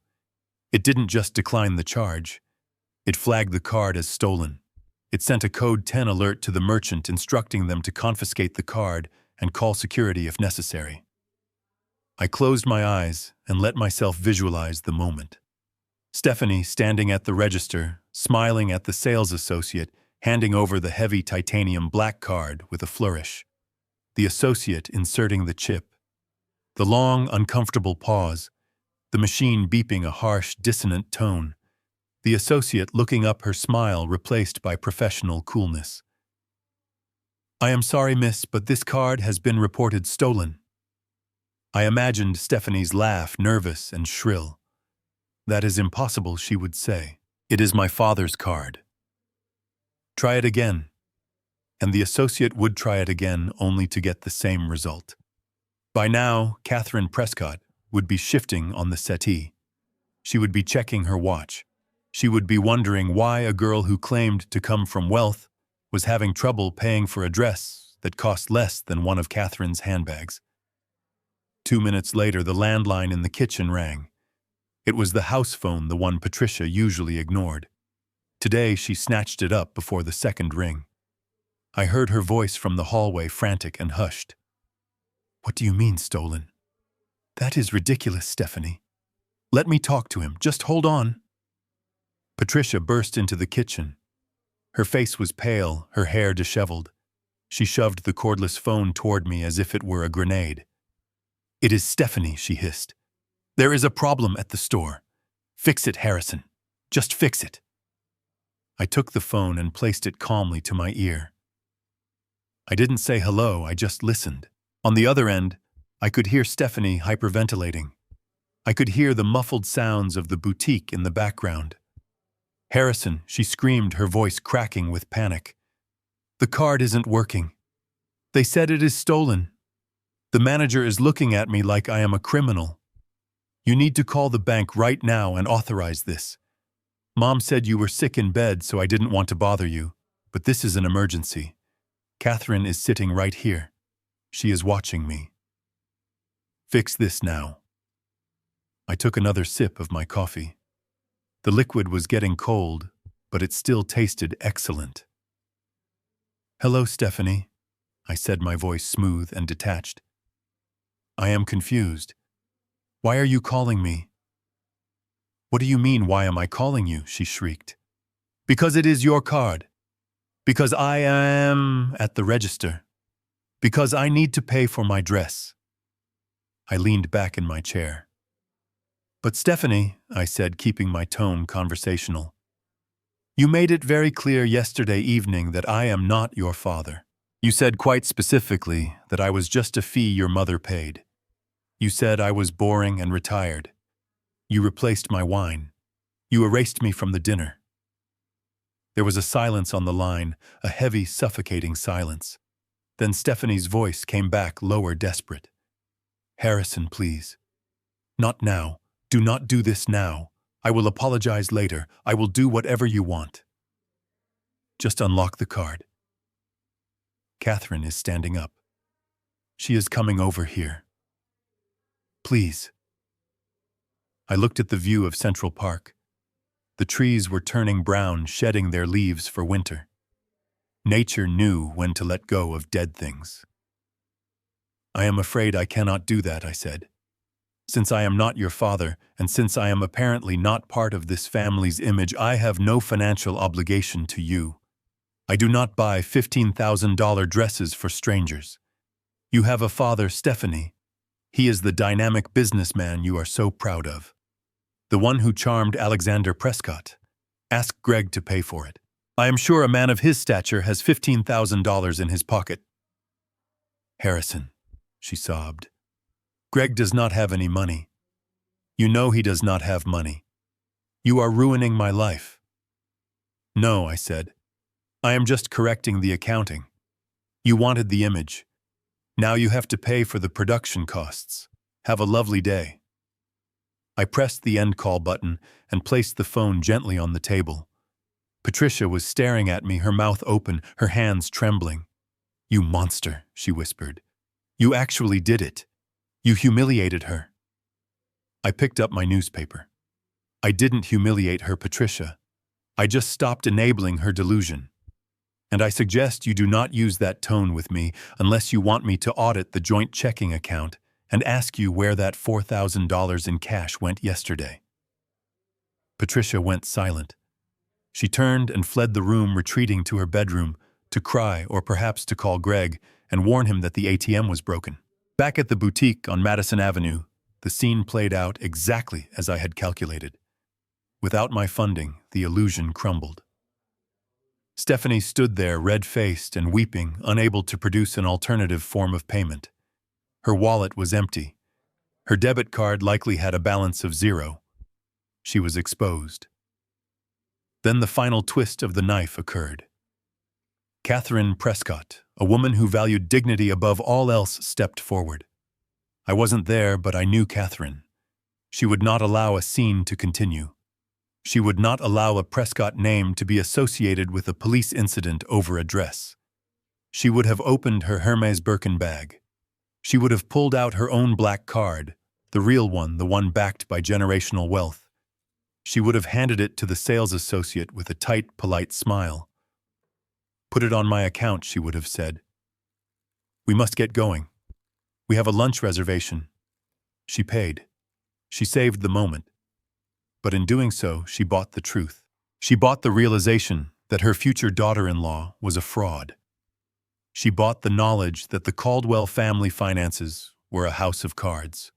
It didn't just decline the charge. It flagged the card as stolen. It sent a Code 10 alert to the merchant instructing them to confiscate the card and call security if necessary. I closed my eyes and let myself visualize the moment. Stephanie standing at the register, smiling at the sales associate, handing over the heavy titanium black card with a flourish. The associate inserting the chip. The long, uncomfortable pause. The machine beeping a harsh, dissonant tone. The associate looking up, her smile replaced by professional coolness. "I am sorry, miss, but this card has been reported stolen." I imagined Stephanie's laugh, nervous and shrill. "That is impossible," she would say. "It is my father's card." "Try it again." And the associate would try it again, only to get the same result. By now, Catherine Prescott would be shifting on the settee. She would be checking her watch. She would be wondering why a girl who claimed to come from wealth was having trouble paying for a dress that cost less than one of Catherine's handbags. 2 minutes later, the landline in the kitchen rang. It was the house phone, the one Patricia usually ignored. Today, she snatched it up before the second ring. I heard her voice from the hallway, frantic and hushed. "What do you mean, stolen?" "That is ridiculous, Stephanie. Let me talk to him. Just hold on." Patricia burst into the kitchen. Her face was pale, her hair disheveled. She shoved the cordless phone toward me as if it were a grenade. "It is Stephanie," she hissed. "There is a problem at the store. Fix it, Harrison. Just fix it." I took the phone and placed it calmly to my ear. I didn't say hello, I just listened. On the other end, I could hear Stephanie hyperventilating. I could hear the muffled sounds of the boutique in the background. "Harrison," she screamed, her voice cracking with panic. "The card isn't working. They said it is stolen. The manager is looking at me like I am a criminal. You need to call the bank right now and authorize this. Mom said you were sick in bed, so I didn't want to bother you, but this is an emergency. Catherine is sitting right here. She is watching me. Fix this now." I took another sip of my coffee. The liquid was getting cold, but it still tasted excellent. "Hello, Stephanie," I said, my voice smooth and detached. "I am confused. Why are you calling me?" "What do you mean, why am I calling you?" she shrieked. "Because it is your card. Because I am at the register. Because I need to pay for my dress." I leaned back in my chair. "But Stephanie," I said, keeping my tone conversational, "you made it very clear yesterday evening that I am not your father. You said quite specifically that I was just a fee your mother paid. You said I was boring and retired. You replaced my wine. You erased me from the dinner." There was a silence on the line, a heavy, suffocating silence. Then Stephanie's voice came back, lower, desperate. "Harrison, please. Not now. Do not do this now. I will apologize later. I will do whatever you want. Just unlock the card. Catherine is standing up. She is coming over here. Please. I looked at the view of Central Park. The trees were turning brown, shedding their leaves for winter. Nature knew when to let go of dead things. I am afraid I cannot do that, I said. Since I am not your father, and since I am apparently not part of this family's image, I have no financial obligation to you. I do not buy $15,000 dresses for strangers. You have a father, Stephanie. He is the dynamic businessman you are so proud of. The one who charmed Alexander Prescott. Ask Greg to pay for it. I am sure a man of his stature has $15,000 in his pocket. Harrison, she sobbed. Greg does not have any money. You know he does not have money. You are ruining my life. No, I said. I am just correcting the accounting. You wanted the image. Now you have to pay for the production costs. Have a lovely day. I pressed the end call button and placed the phone gently on the table. Patricia was staring at me, her mouth open, her hands trembling. You monster, she whispered. You actually did it. You humiliated her. I picked up my newspaper. I didn't humiliate her, Patricia. I just stopped enabling her delusion. And I suggest you do not use that tone with me unless you want me to audit the joint checking account and ask you where that $4,000 in cash went yesterday. Patricia went silent. She turned and fled the room, retreating to her bedroom to cry or perhaps to call Greg and warn him that the ATM was broken. Back at the boutique on Madison Avenue, the scene played out exactly as I had calculated. Without my funding, the illusion crumbled. Stephanie stood there, red-faced and weeping, unable to produce an alternative form of payment. Her wallet was empty. Her debit card likely had a balance of 0. She was exposed. Then the final twist of the knife occurred. Catherine Prescott, a woman who valued dignity above all else, stepped forward. I wasn't there, but I knew Catherine. She would not allow a scene to continue. She would not allow a Prescott name to be associated with a police incident over a dress. She would have opened her Hermes Birkin bag. She would have pulled out her own black card, the real one, the one backed by generational wealth. She would have handed it to the sales associate with a tight, polite smile. Put it on my account, she would have said. We must get going. We have a lunch reservation. She paid. She saved the moment. But in doing so, she bought the truth. She bought the realization that her future daughter-in-law was a fraud. She bought the knowledge that the Caldwell family finances were a house of cards.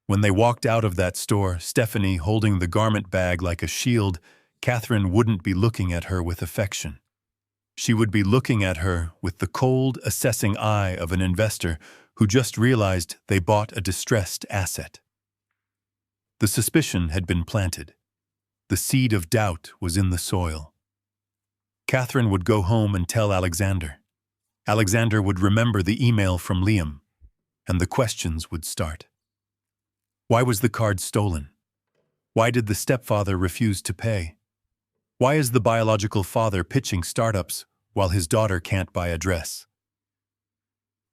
When they walked out of that store, Stephanie holding the garment bag like a shield, Catherine wouldn't be looking at her with affection. She would be looking at her with the cold, assessing eye of an investor who just realized they bought a distressed asset. The suspicion had been planted. The seed of doubt was in the soil. Catherine would go home and tell Alexander. Alexander would remember the email from Liam, and the questions would start. Why was the card stolen? Why did the stepfather refuse to pay? Why is the biological father pitching startups while his daughter can't buy a dress?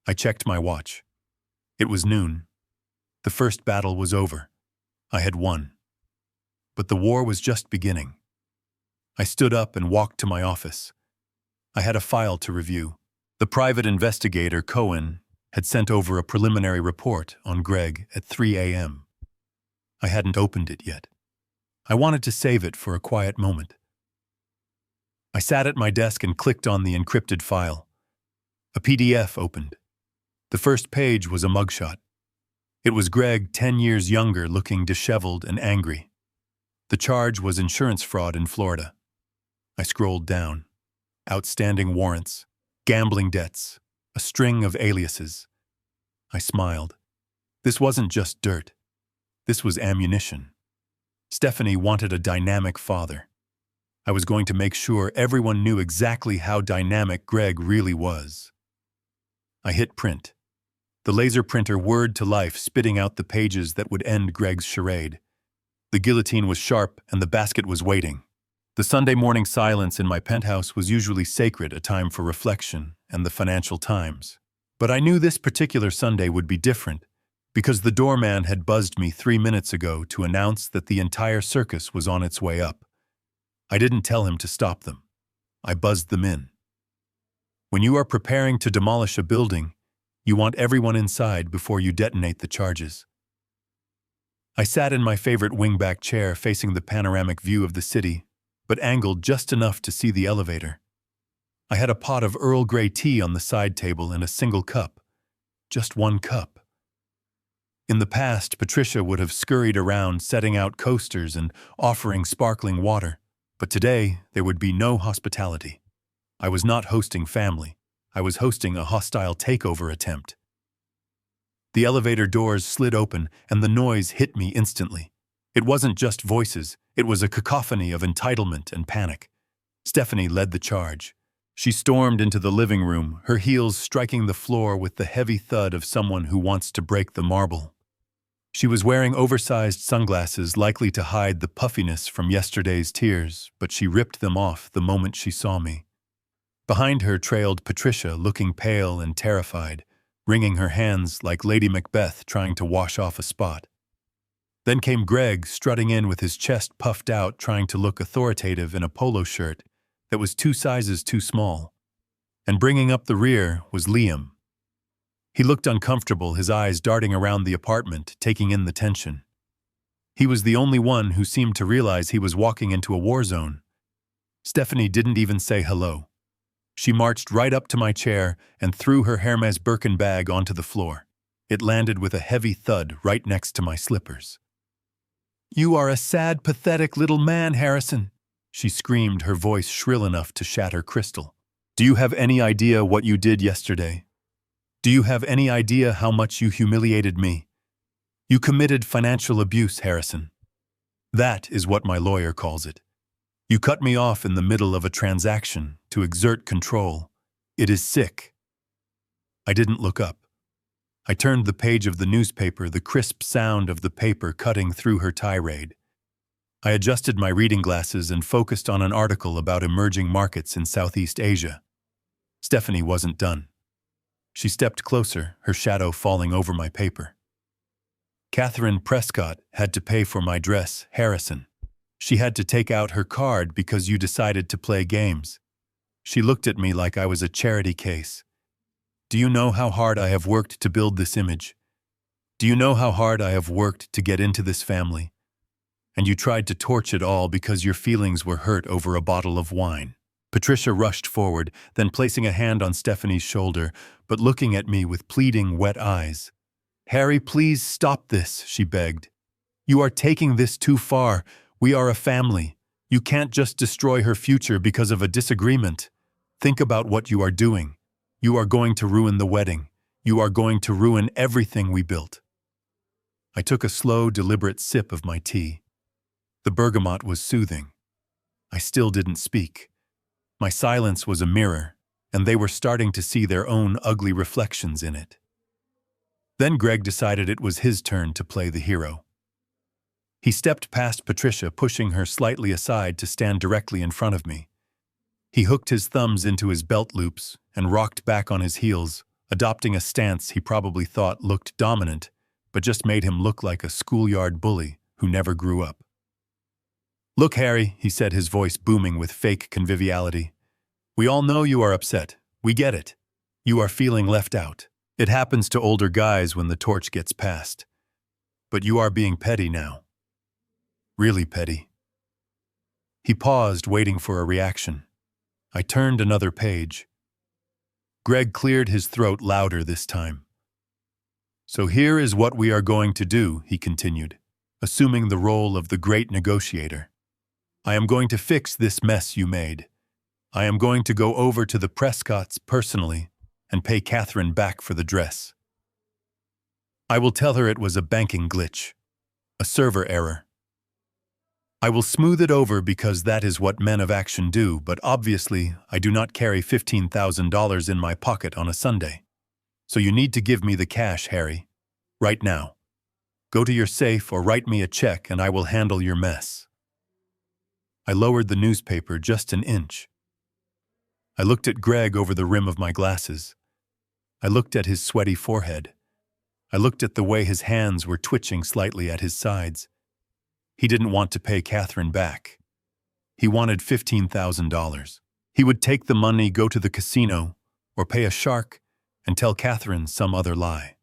I checked my watch. It was noon. The first battle was over. I had won. But the war was just beginning. I stood up and walked to my office. I had a file to review. The private investigator, Cohen, had sent over a preliminary report on Greg at 3 a.m. I hadn't opened it yet. I wanted to save it for a quiet moment. I sat at my desk and clicked on the encrypted file. A PDF opened. The first page was a mugshot. It was Greg, 10 years younger, looking disheveled and angry. The charge was insurance fraud in Florida. I scrolled down. Outstanding warrants, gambling debts, a string of aliases. I smiled. This wasn't just dirt. This was ammunition. Stephanie wanted a dynamic father. I was going to make sure everyone knew exactly how dynamic Greg really was. I hit print. The laser printer whirred to life, spitting out the pages that would end Greg's charade. The guillotine was sharp and the basket was waiting. The Sunday morning silence in my penthouse was usually sacred, a time for reflection and the Financial Times. But I knew this particular Sunday would be different, because the doorman had buzzed me 3 minutes ago to announce that the entire circus was on its way up. I didn't tell him to stop them. I buzzed them in. When you are preparing to demolish a building, you want everyone inside before you detonate the charges. I sat in my favorite wingback chair facing the panoramic view of the city, but angled just enough to see the elevator. I had a pot of Earl Grey tea on the side table and a single cup. Just one cup. In the past, Patricia would have scurried around setting out coasters and offering sparkling water, but today there would be no hospitality. I was not hosting family. I was hosting a hostile takeover attempt. The elevator doors slid open and the noise hit me instantly. It wasn't just voices, it was a cacophony of entitlement and panic. Stephanie led the charge. She stormed into the living room, her heels striking the floor with the heavy thud of someone who wants to break the marble. She was wearing oversized sunglasses likely to hide the puffiness from yesterday's tears, but she ripped them off the moment she saw me. Behind her trailed Patricia, looking pale and terrified, wringing her hands like Lady Macbeth trying to wash off a spot. Then came Greg, strutting in with his chest puffed out, trying to look authoritative in a polo shirt that was 2 sizes too small. And bringing up the rear was Liam. He looked uncomfortable, his eyes darting around the apartment, taking in the tension. He was the only one who seemed to realize he was walking into a war zone. Stephanie didn't even say hello. She marched right up to my chair and threw her Hermes Birkin bag onto the floor. It landed with a heavy thud right next to my slippers. "You are a sad, pathetic little man, Harrison," she screamed, her voice shrill enough to shatter crystal. "Do you have any idea what you did yesterday? Do you have any idea how much you humiliated me? You committed financial abuse, Harrison. That is what my lawyer calls it. You cut me off in the middle of a transaction to exert control. It is sick." I didn't look up. I turned the page of the newspaper, the crisp sound of the paper cutting through her tirade. I adjusted my reading glasses and focused on an article about emerging markets in Southeast Asia. Stephanie wasn't done. She stepped closer, her shadow falling over my paper. "Catherine Prescott had to pay for my dress, Harrison. She had to take out her card because you decided to play games. She looked at me like I was a charity case. Do you know how hard I have worked to build this image? Do you know how hard I have worked to get into this family? And you tried to torch it all because your feelings were hurt over a bottle of wine." Patricia rushed forward, then placing a hand on Stephanie's shoulder, but looking at me with pleading, wet eyes. "Harry, please stop this," she begged. "You are taking this too far. We are a family. You can't just destroy her future because of a disagreement. Think about what you are doing. You are going to ruin the wedding. You are going to ruin everything we built." I took a slow, deliberate sip of my tea. The bergamot was soothing. I still didn't speak. My silence was a mirror, and they were starting to see their own ugly reflections in it. Then Greg decided it was his turn to play the hero. He stepped past Patricia, pushing her slightly aside to stand directly in front of me. He hooked his thumbs into his belt loops and rocked back on his heels, adopting a stance he probably thought looked dominant, but just made him look like a schoolyard bully who never grew up. "Look, Harry," he said, his voice booming with fake conviviality. "We all know you are upset. We get it. You are feeling left out. It happens to older guys when the torch gets passed. But you are being petty now. Really petty." He paused, waiting for a reaction. I turned another page. Greg cleared his throat louder this time. "So here is what we are going to do," he continued, assuming the role of the great negotiator. "I am going to fix this mess you made. I am going to go over to the Prescotts personally and pay Catherine back for the dress. I will tell her it was a banking glitch, a server error. I will smooth it over because that is what men of action do, but obviously I do not carry $15,000 in my pocket on a Sunday. So you need to give me the cash, Harry. Right now. Go to your safe or write me a check and I will handle your mess." I lowered the newspaper just an inch. I looked at Greg over the rim of my glasses. I looked at his sweaty forehead. I looked at the way his hands were twitching slightly at his sides. He didn't want to pay Catherine back. He wanted $15,000. He would take the money, go to the casino, or pay a shark and tell Catherine some other lie.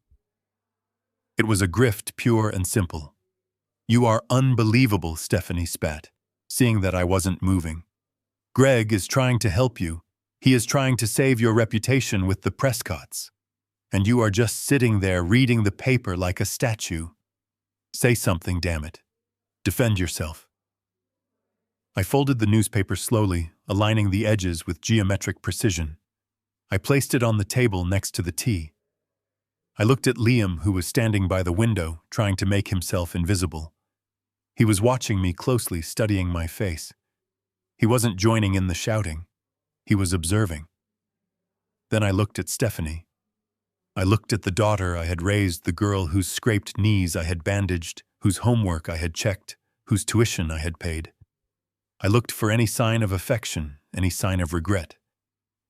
It was a grift, pure and simple. "You are unbelievable," Stephanie spat, seeing that I wasn't moving. "Greg is trying to help you. He is trying to save your reputation with the Prescotts. And you are just sitting there reading the paper like a statue. Say something, damn it. Defend yourself." I folded the newspaper slowly, aligning the edges with geometric precision. I placed it on the table next to the tea. I looked at Liam, who was standing by the window, trying to make himself invisible. He was watching me closely, studying my face. He wasn't joining in the shouting. He was observing. Then I looked at Stephanie. I looked at the daughter I had raised, the girl whose scraped knees I had bandaged, whose homework I had checked, whose tuition I had paid. I looked for any sign of affection, any sign of regret.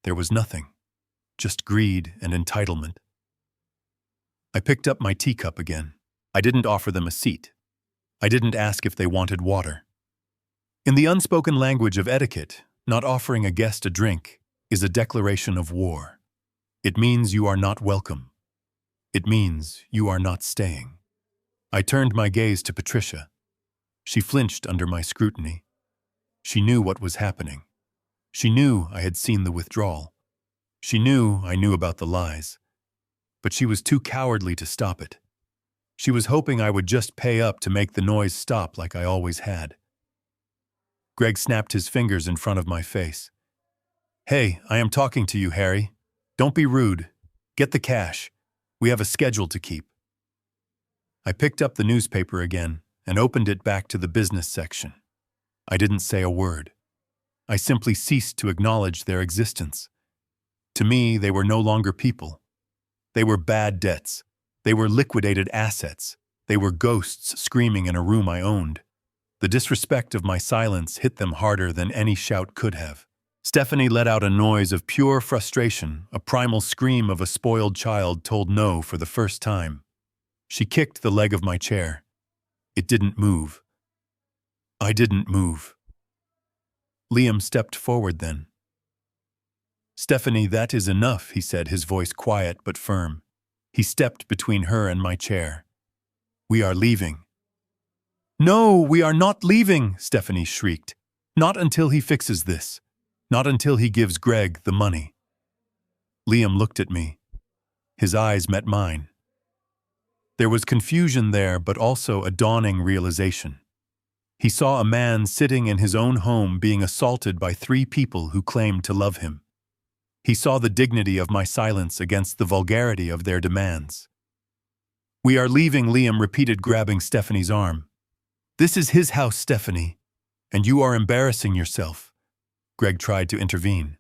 There was nothing, just greed and entitlement. I picked up my teacup again. I didn't offer them a seat. I didn't ask if they wanted water. In the unspoken language of etiquette, not offering a guest a drink is a declaration of war. It means you are not welcome. It means you are not staying. I turned my gaze to Patricia. She flinched under my scrutiny. She knew what was happening. She knew I had seen the withdrawal. She knew I knew about the lies. But she was too cowardly to stop it. She was hoping I would just pay up to make the noise stop like I always had. Greg snapped his fingers in front of my face. "Hey, I am talking to you, Harry. Don't be rude. Get the cash. We have a schedule to keep." I picked up the newspaper again and opened it back to the business section. I didn't say a word. I simply ceased to acknowledge their existence. To me, they were no longer people. They were bad debts. They were liquidated assets. They were ghosts screaming in a room I owned. The disrespect of my silence hit them harder than any shout could have. Stephanie let out a noise of pure frustration, a primal scream of a spoiled child told no for the first time. She kicked the leg of my chair. It didn't move. I didn't move. Liam stepped forward then. "Stephanie, that is enough," he said, his voice quiet but firm. He stepped between her and my chair. "We are leaving." "No, we are not leaving," Stephanie shrieked. "Not until he fixes this. Not until he gives Greg the money." Liam looked at me. His eyes met mine. There was confusion there, but also a dawning realization. He saw a man sitting in his own home being assaulted by 3 people who claimed to love him. He saw the dignity of my silence against the vulgarity of their demands. "We are leaving," Liam repeated, grabbing Stephanie's arm. "This is his house, Stephanie, and you are embarrassing yourself." Greg tried to intervene.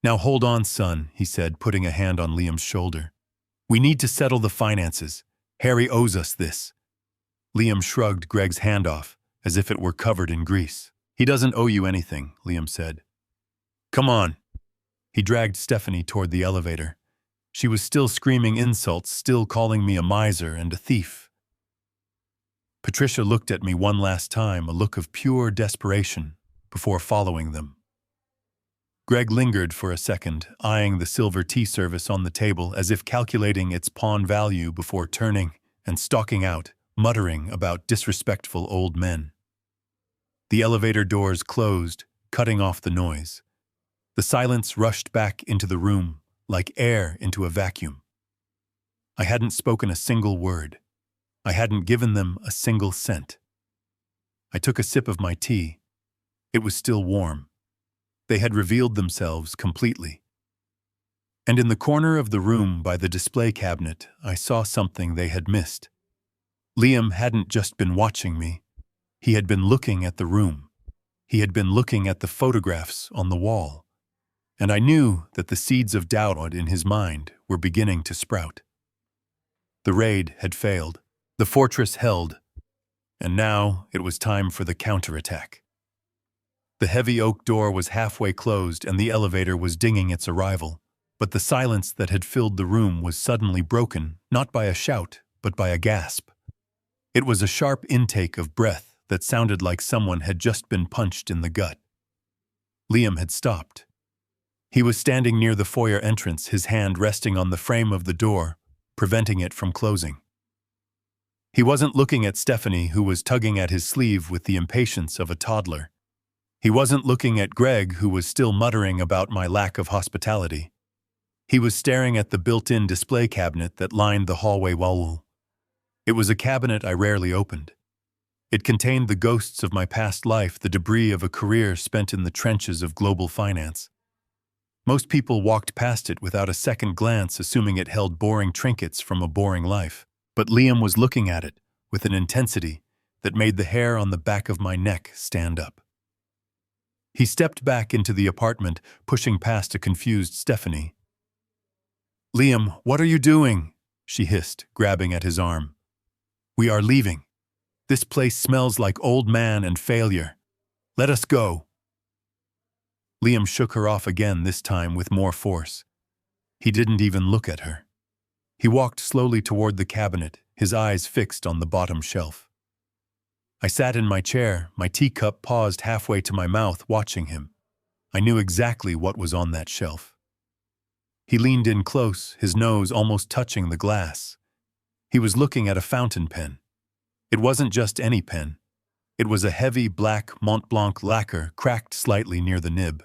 "Now hold on, son," he said, putting a hand on Liam's shoulder. "We need to settle the finances. Harry owes us this." Liam shrugged Greg's hand off, as if it were covered in grease. "He doesn't owe you anything," Liam said. "Come on." He dragged Stephanie toward the elevator. She was still screaming insults, still calling me a miser and a thief. Patricia looked at me one last time, a look of pure desperation, before following them. Greg lingered for a second, eyeing the silver tea service on the table as if calculating its pawn value before turning and stalking out, muttering about disrespectful old men. The elevator doors closed, cutting off the noise. The silence rushed back into the room, like air into a vacuum. I hadn't spoken a single word. I hadn't given them a single cent. I took a sip of my tea. It was still warm. They had revealed themselves completely. And in the corner of the room by the display cabinet, I saw something they had missed. Liam hadn't just been watching me. He had been looking at the room. He had been looking at the photographs on the wall. And I knew that the seeds of doubt in his mind were beginning to sprout. The raid had failed. The fortress held. And now it was time for the counterattack. The heavy oak door was halfway closed and the elevator was dinging its arrival, but the silence that had filled the room was suddenly broken, not by a shout, but by a gasp. It was a sharp intake of breath that sounded like someone had just been punched in the gut. Liam had stopped. He was standing near the foyer entrance, his hand resting on the frame of the door, preventing it from closing. He wasn't looking at Stephanie, who was tugging at his sleeve with the impatience of a toddler. He wasn't looking at Greg, who was still muttering about my lack of hospitality. He was staring at the built-in display cabinet that lined the hallway wall. It was a cabinet I rarely opened. It contained the ghosts of my past life, the debris of a career spent in the trenches of global finance. Most people walked past it without a second glance, assuming it held boring trinkets from a boring life. But Liam was looking at it with an intensity that made the hair on the back of my neck stand up. He stepped back into the apartment, pushing past a confused Stephanie. "Liam, what are you doing?" she hissed, grabbing at his arm. "We are leaving. This place smells like old man and failure. Let us go." Liam shook her off again, this time with more force. He didn't even look at her. He walked slowly toward the cabinet, his eyes fixed on the bottom shelf. I sat in my chair, my teacup paused halfway to my mouth, watching him. I knew exactly what was on that shelf. He leaned in close, his nose almost touching the glass. He was looking at a fountain pen. It wasn't just any pen. It was a heavy black Mont Blanc lacquer, cracked slightly near the nib.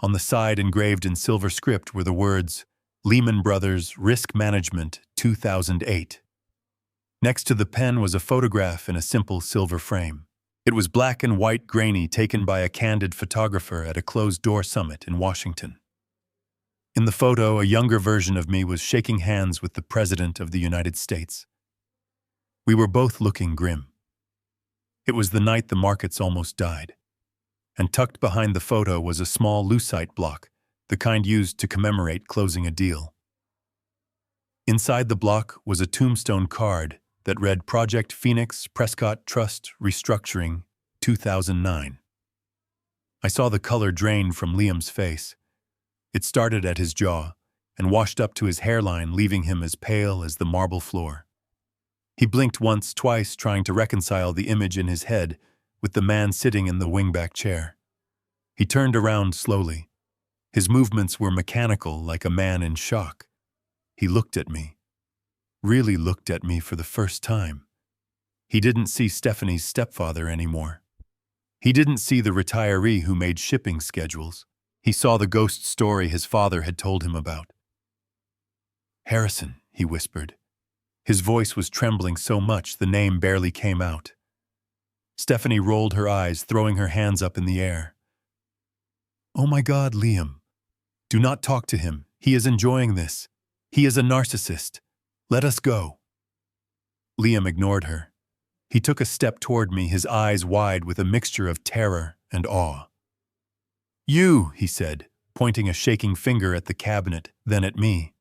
On the side, engraved in silver script, were the words, "Lehman Brothers Risk Management 2008. Next to the pen was a photograph in a simple silver frame. It was black and white, grainy, taken by a candid photographer at a closed-door summit in Washington. In the photo, a younger version of me was shaking hands with the President of the United States. We were both looking grim. It was the night the markets almost died. And tucked behind the photo was a small lucite block, the kind used to commemorate closing a deal. Inside the block was a tombstone card that read Project Phoenix Prescott Trust Restructuring 2009. I saw the color drain from Liam's face. It started at his jaw and washed up to his hairline, leaving him as pale as the marble floor. He blinked once, twice, trying to reconcile the image in his head with the man sitting in the wingback chair. He turned around slowly. His movements were mechanical, like a man in shock. He looked at me. Really looked at me for the first time. He didn't see Stephanie's stepfather anymore. He didn't see the retiree who made shipping schedules. He saw the ghost story his father had told him about. "Harrison," he whispered. His voice was trembling so much the name barely came out. Stephanie rolled her eyes, throwing her hands up in the air. "Oh my God, Liam. Do not talk to him. He is enjoying this. He is a narcissist. Let us go." Liam ignored her. He took a step toward me, his eyes wide with a mixture of terror and awe. "You," he said, pointing a shaking finger at the cabinet, then at me.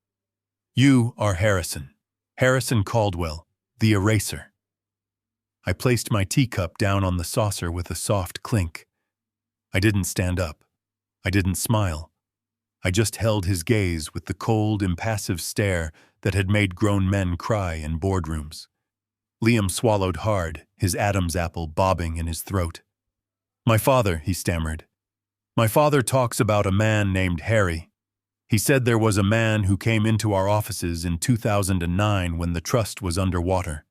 "You are Harrison. Harrison Caldwell, the eraser." I placed my teacup down on the saucer with a soft clink. I didn't stand up. I didn't smile. I just held his gaze with the cold, impassive stare that had made grown men cry in boardrooms. Liam swallowed hard, his Adam's apple bobbing in his throat. "My father," he stammered. "My father talks about a man named Harry. He said there was a man who came into our offices in 2009 when the trust was underwater,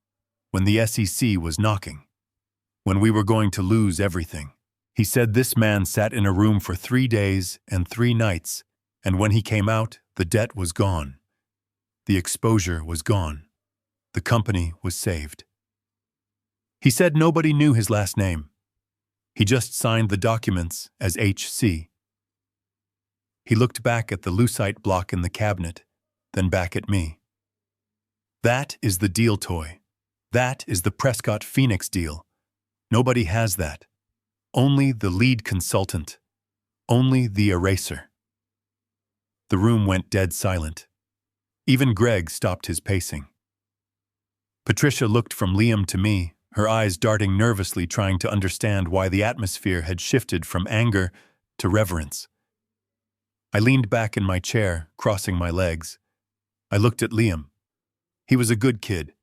when the SEC was knocking, when we were going to lose everything. He said this man sat in a room for 3 days and 3 nights, and when he came out, the debt was gone. The exposure was gone. The company was saved. He said nobody knew his last name. He just signed the documents as HC. He looked back at the lucite block in the cabinet, then back at me. That is the deal toy. That is the Prescott Phoenix deal. Nobody has that. Only the lead consultant. Only the eraser." The room went dead silent. Even Greg stopped his pacing. Patricia looked from Liam to me, her eyes darting nervously, trying to understand why the atmosphere had shifted from anger to reverence. I leaned back in my chair, crossing my legs. I looked at Liam. He was a good kid.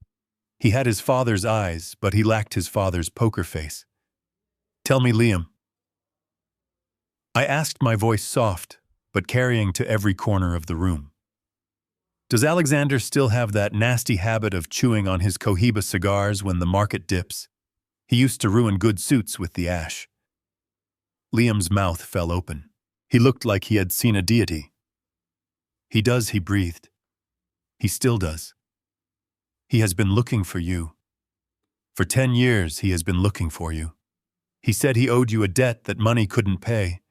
He had his father's eyes, but he lacked his father's poker face. "Tell me, Liam." I asked, my voice soft, but carrying to every corner of the room. "Does Alexander still have that nasty habit of chewing on his Cohiba cigars when the market dips? He used to ruin good suits with the ash." Liam's mouth fell open. He looked like he had seen a deity. "He does," he breathed. "He still does. He has been looking for you. For 10 years he has been looking for you. He said he owed you a debt that money couldn't pay.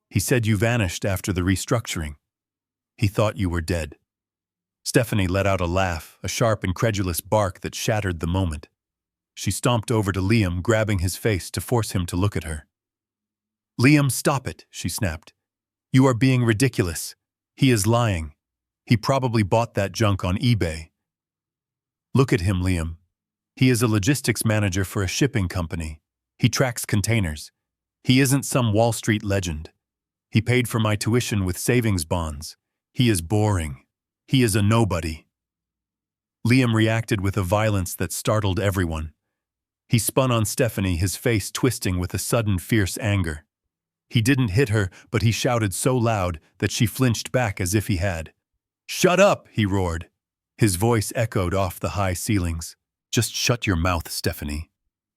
He said you vanished after the restructuring. He thought you were dead." Stephanie let out a laugh, a sharp, incredulous bark that shattered the moment. She stomped over to Liam, grabbing his face to force him to look at her. "Liam, stop it," she snapped. "You are being ridiculous. He is lying. He probably bought that junk on eBay. Look at him, Liam. He is a logistics manager for a shipping company. He tracks containers. He isn't some Wall Street legend. He paid for my tuition with savings bonds. He is boring. He is a nobody." Liam reacted with a violence that startled everyone. He spun on Stephanie, his face twisting with a sudden fierce anger. He didn't hit her, but he shouted so loud that she flinched back as if he had. "Shut up!" he roared. His voice echoed off the high ceilings. "Just shut your mouth, Stephanie.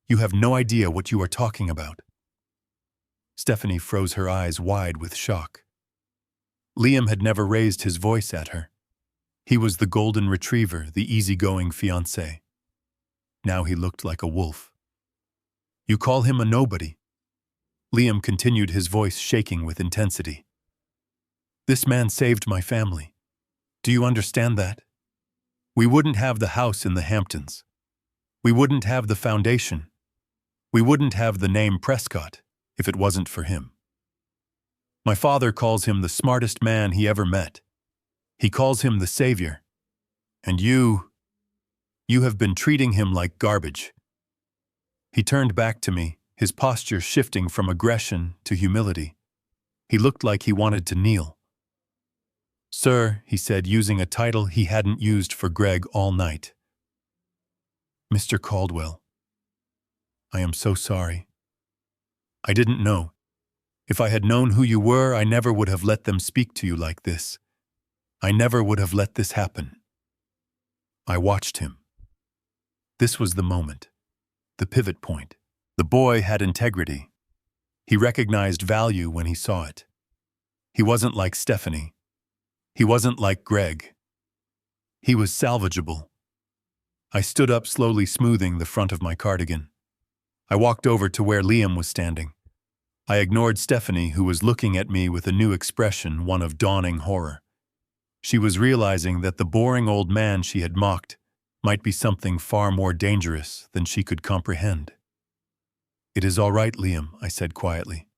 You have no idea what you are talking about." Stephanie froze her eyes wide with shock. Liam had never raised his voice at her. He was the golden retriever, the easygoing fiancé. Now he looked like a wolf. "You call him a nobody?" Liam continued, his voice shaking with intensity. "This man saved my family. Do you understand that? We wouldn't have the house in the Hamptons. We wouldn't have the foundation. We wouldn't have the name Prescott if it wasn't for him. My father calls him the smartest man he ever met. He calls him the savior. And you have been treating him like garbage." He turned back to me, his posture shifting from aggression to humility. He looked like he wanted to kneel. "Sir," he said, using a title he hadn't used for Greg all night. "Mr. Caldwell, I am so sorry. I didn't know. If I had known who you were, I never would have let them speak to you like this. I never would have let this happen." I watched him. This was the moment, the pivot point. The boy had integrity. He recognized value when he saw it. He wasn't like Stephanie. He wasn't like Greg. He was salvageable. I stood up, slowly smoothing the front of my cardigan. I walked over to where Liam was standing. I ignored Stephanie, who was looking at me with a new expression, one of dawning horror. She was realizing that the boring old man she had mocked might be something far more dangerous than she could comprehend. "It is all right, Liam," I said quietly.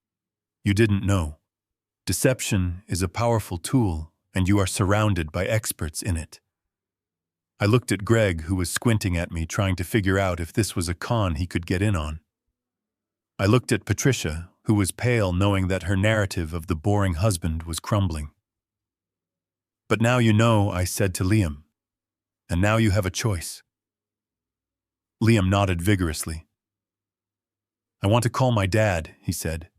"You didn't know. Deception is a powerful tool, and you are surrounded by experts in it." I looked at Greg, who was squinting at me, trying to figure out if this was a con he could get in on. I looked at Patricia, who was pale, knowing that her narrative of the boring husband was crumbling. "But now you know," I said to Liam. "And now you have a choice." Liam nodded vigorously. "I want to call my dad," he said.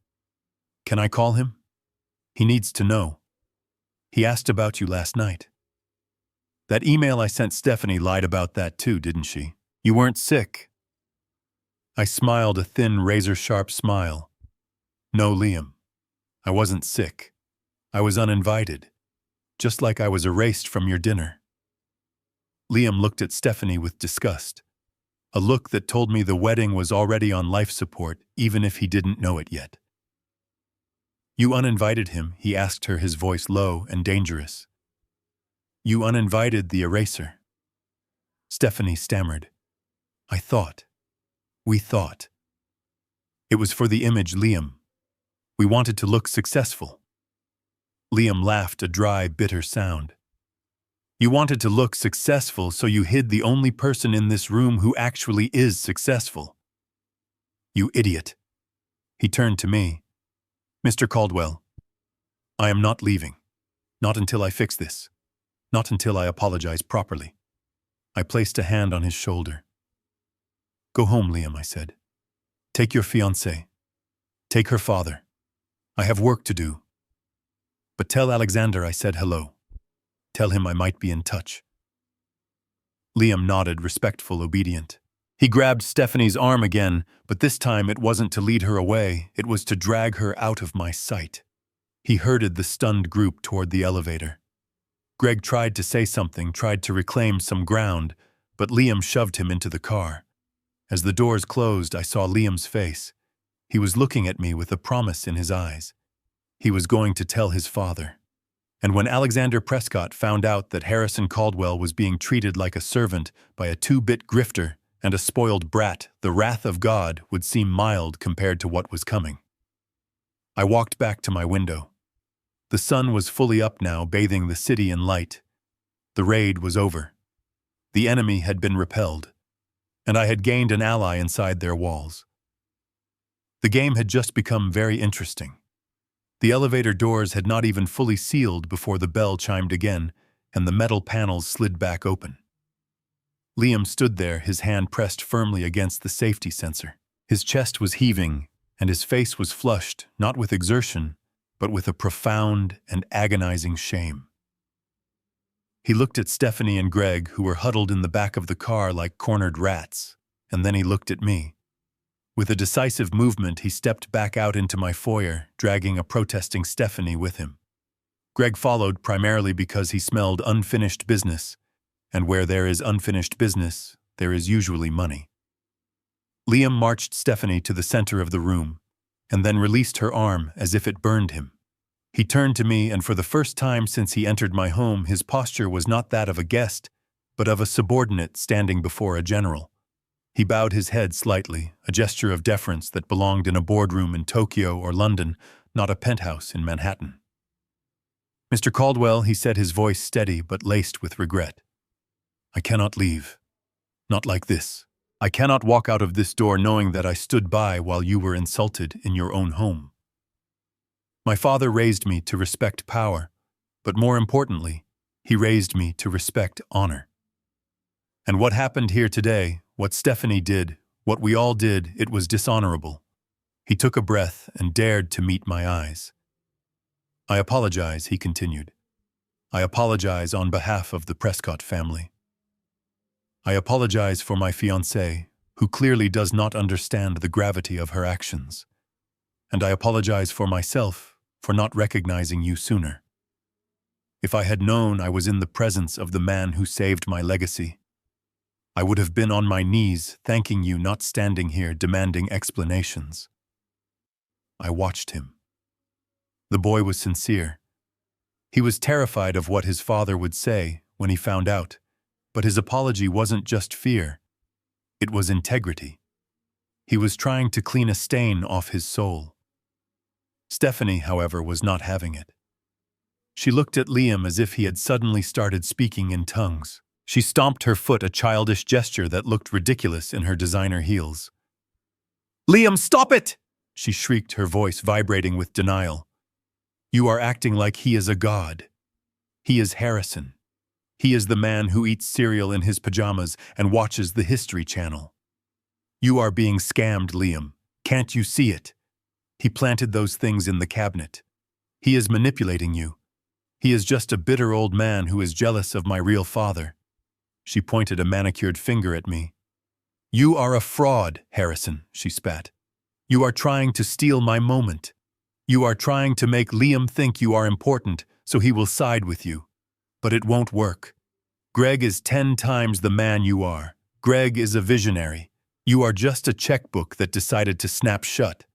"Can I call him? He needs to know. He asked about you last night. That email I sent Stephanie lied about that too, didn't she? You weren't sick." I smiled, a thin, razor-sharp smile. "No, Liam. I wasn't sick. I was uninvited. Just like I was erased from your dinner." Liam looked at Stephanie with disgust, a look that told me the wedding was already on life support, even if he didn't know it yet. "You uninvited him?" he asked her, his voice low and dangerous. "You uninvited the eraser?" Stephanie stammered. We thought. It was for the image, Liam. We wanted to look successful." Liam laughed, a dry, bitter sound. You wanted to look successful, so you hid the only person in this room who actually is successful. You idiot. He turned to me. Mr. Caldwell, I am not leaving. Not until I fix this. Not until I apologize properly. I placed a hand on his shoulder. Go home, Liam, I said. Take your fiancée. Take her father. I have work to do. But tell Alexander I said hello. Tell him I might be in touch. Liam nodded, respectful, obedient. He grabbed Stephanie's arm again, but this time it wasn't to lead her away, it was to drag her out of my sight. He herded the stunned group toward the elevator. Greg tried to say something, tried to reclaim some ground, but Liam shoved him into the car. As the doors closed, I saw Liam's face. He was looking at me with a promise in his eyes. He was going to tell his father. And when Alexander Prescott found out that Harrison Caldwell was being treated like a servant by a two-bit grifter and a spoiled brat, the wrath of God would seem mild compared to what was coming. I walked back to my window. The sun was fully up now, bathing the city in light. The raid was over. The enemy had been repelled, and I had gained an ally inside their walls. The game had just become very interesting. The elevator doors had not even fully sealed before the bell chimed again, and the metal panels slid back open. Liam stood there, his hand pressed firmly against the safety sensor. His chest was heaving, and his face was flushed, not with exertion, but with a profound and agonizing shame. He looked at Stephanie and Greg, who were huddled in the back of the car like cornered rats, and then he looked at me. With a decisive movement, he stepped back out into my foyer, dragging a protesting Stephanie with him. Greg followed primarily because he smelled unfinished business, and where there is unfinished business, there is usually money. Liam marched Stephanie to the center of the room, and then released her arm as if it burned him. He turned to me, and for the first time since he entered my home, his posture was not that of a guest, but of a subordinate standing before a general. He bowed his head slightly, a gesture of deference that belonged in a boardroom in Tokyo or London, not a penthouse in Manhattan. Mr. Caldwell, he said, his voice steady but laced with regret. I cannot leave. Not like this. I cannot walk out of this door knowing that I stood by while you were insulted in your own home. My father raised me to respect power, but more importantly, he raised me to respect honor. And what happened here today, what Stephanie did, what we all did, it was dishonorable. He took a breath and dared to meet my eyes. I apologize, he continued. I apologize on behalf of the Prescott family. I apologize for my fiancée, who clearly does not understand the gravity of her actions. And I apologize for myself for not recognizing you sooner. If I had known I was in the presence of the man who saved my legacy, I would have been on my knees thanking you, not standing here demanding explanations. I watched him. The boy was sincere. He was terrified of what his father would say when he found out, but his apology wasn't just fear. It was integrity. He was trying to clean a stain off his soul. Stephanie, however, was not having it. She looked at Liam as if he had suddenly started speaking in tongues. She stomped her foot, a childish gesture that looked ridiculous in her designer heels. Liam, stop it! She shrieked, her voice vibrating with denial. You are acting like he is a god. He is Harrison. He is the man who eats cereal in his pajamas and watches the History Channel. You are being scammed, Liam. Can't you see it? He planted those things in the cabinet. He is manipulating you. He is just a bitter old man who is jealous of my real father. She pointed a manicured finger at me. You are a fraud, Harrison, she spat. You are trying to steal my moment. You are trying to make Liam think you are important so he will side with you. But it won't work. Greg is 10 times the man you are. Greg is a visionary. You are just a checkbook that decided to snap shut.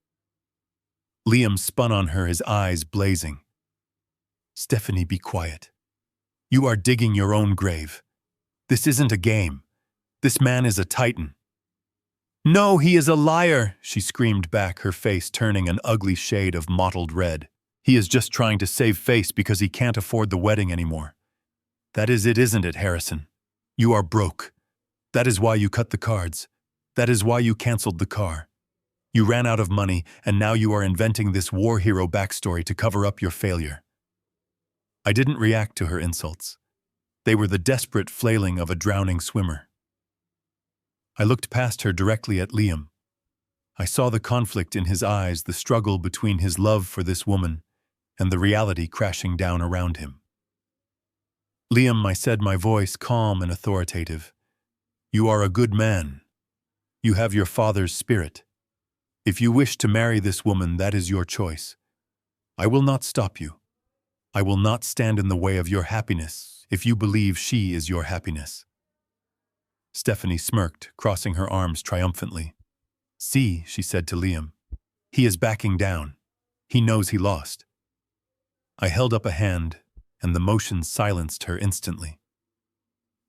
Liam spun on her, his eyes blazing. Stephanie, be quiet. You are digging your own grave. This isn't a game. This man is a titan. No, he is a liar, she screamed back, her face turning an ugly shade of mottled red. He is just trying to save face because he can't afford the wedding anymore. That is it, isn't it, Harrison? You are broke. That is why you cut the cards. That is why you canceled the car. You ran out of money, and now you are inventing this war hero backstory to cover up your failure. I didn't react to her insults. They were the desperate flailing of a drowning swimmer. I looked past her directly at Liam. I saw the conflict in his eyes, the struggle between his love for this woman and the reality crashing down around him. Liam, I said, my voice calm and authoritative. You are a good man. You have your father's spirit. If you wish to marry this woman, that is your choice. I will not stop you. I will not stand in the way of your happiness if you believe she is your happiness. Stephanie smirked, crossing her arms triumphantly. See, she said to Liam. He is backing down. He knows he lost. I held up a hand, and the motion silenced her instantly.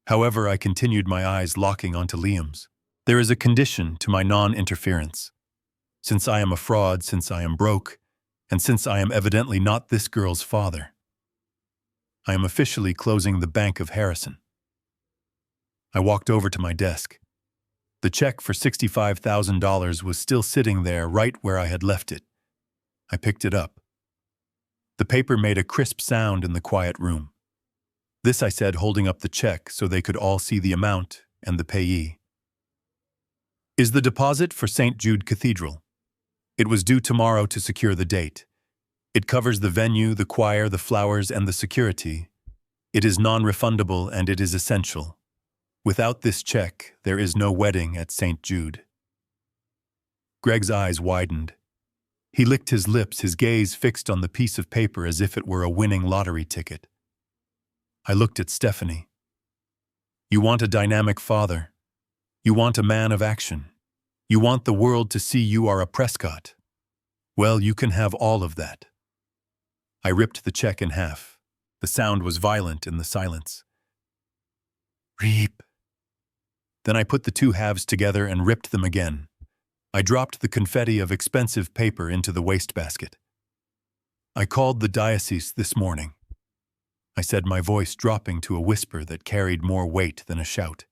However, I continued, my eyes locking onto Liam's. There is a condition to my non-interference. Since I am a fraud, since I am broke, and since I am evidently not this girl's father, I am officially closing the bank of Harrison. I walked over to my desk. The check for $65,000 was still sitting there right where I had left it. I picked it up. The paper made a crisp sound in the quiet room. This I said, holding up the check so they could all see the amount and the payee. Is the deposit for St. Jude Cathedral. It was due tomorrow to secure the date. It covers the venue, the choir, the flowers, and the security. It is non-refundable and it is essential. Without this check, there is no wedding at St. Jude. Greg's eyes widened. He licked his lips, his gaze fixed on the piece of paper as if it were a winning lottery ticket. I looked at Stephanie. You want a dynamic father. You want a man of action. You want the world to see you are a Prescott. Well, you can have all of that. I ripped the check in half. The sound was violent in the silence. Reap. Then I put the two halves together and ripped them again. I dropped the confetti of expensive paper into the wastebasket. I called the diocese this morning. I said, my voice dropping to a whisper that carried more weight than a shout.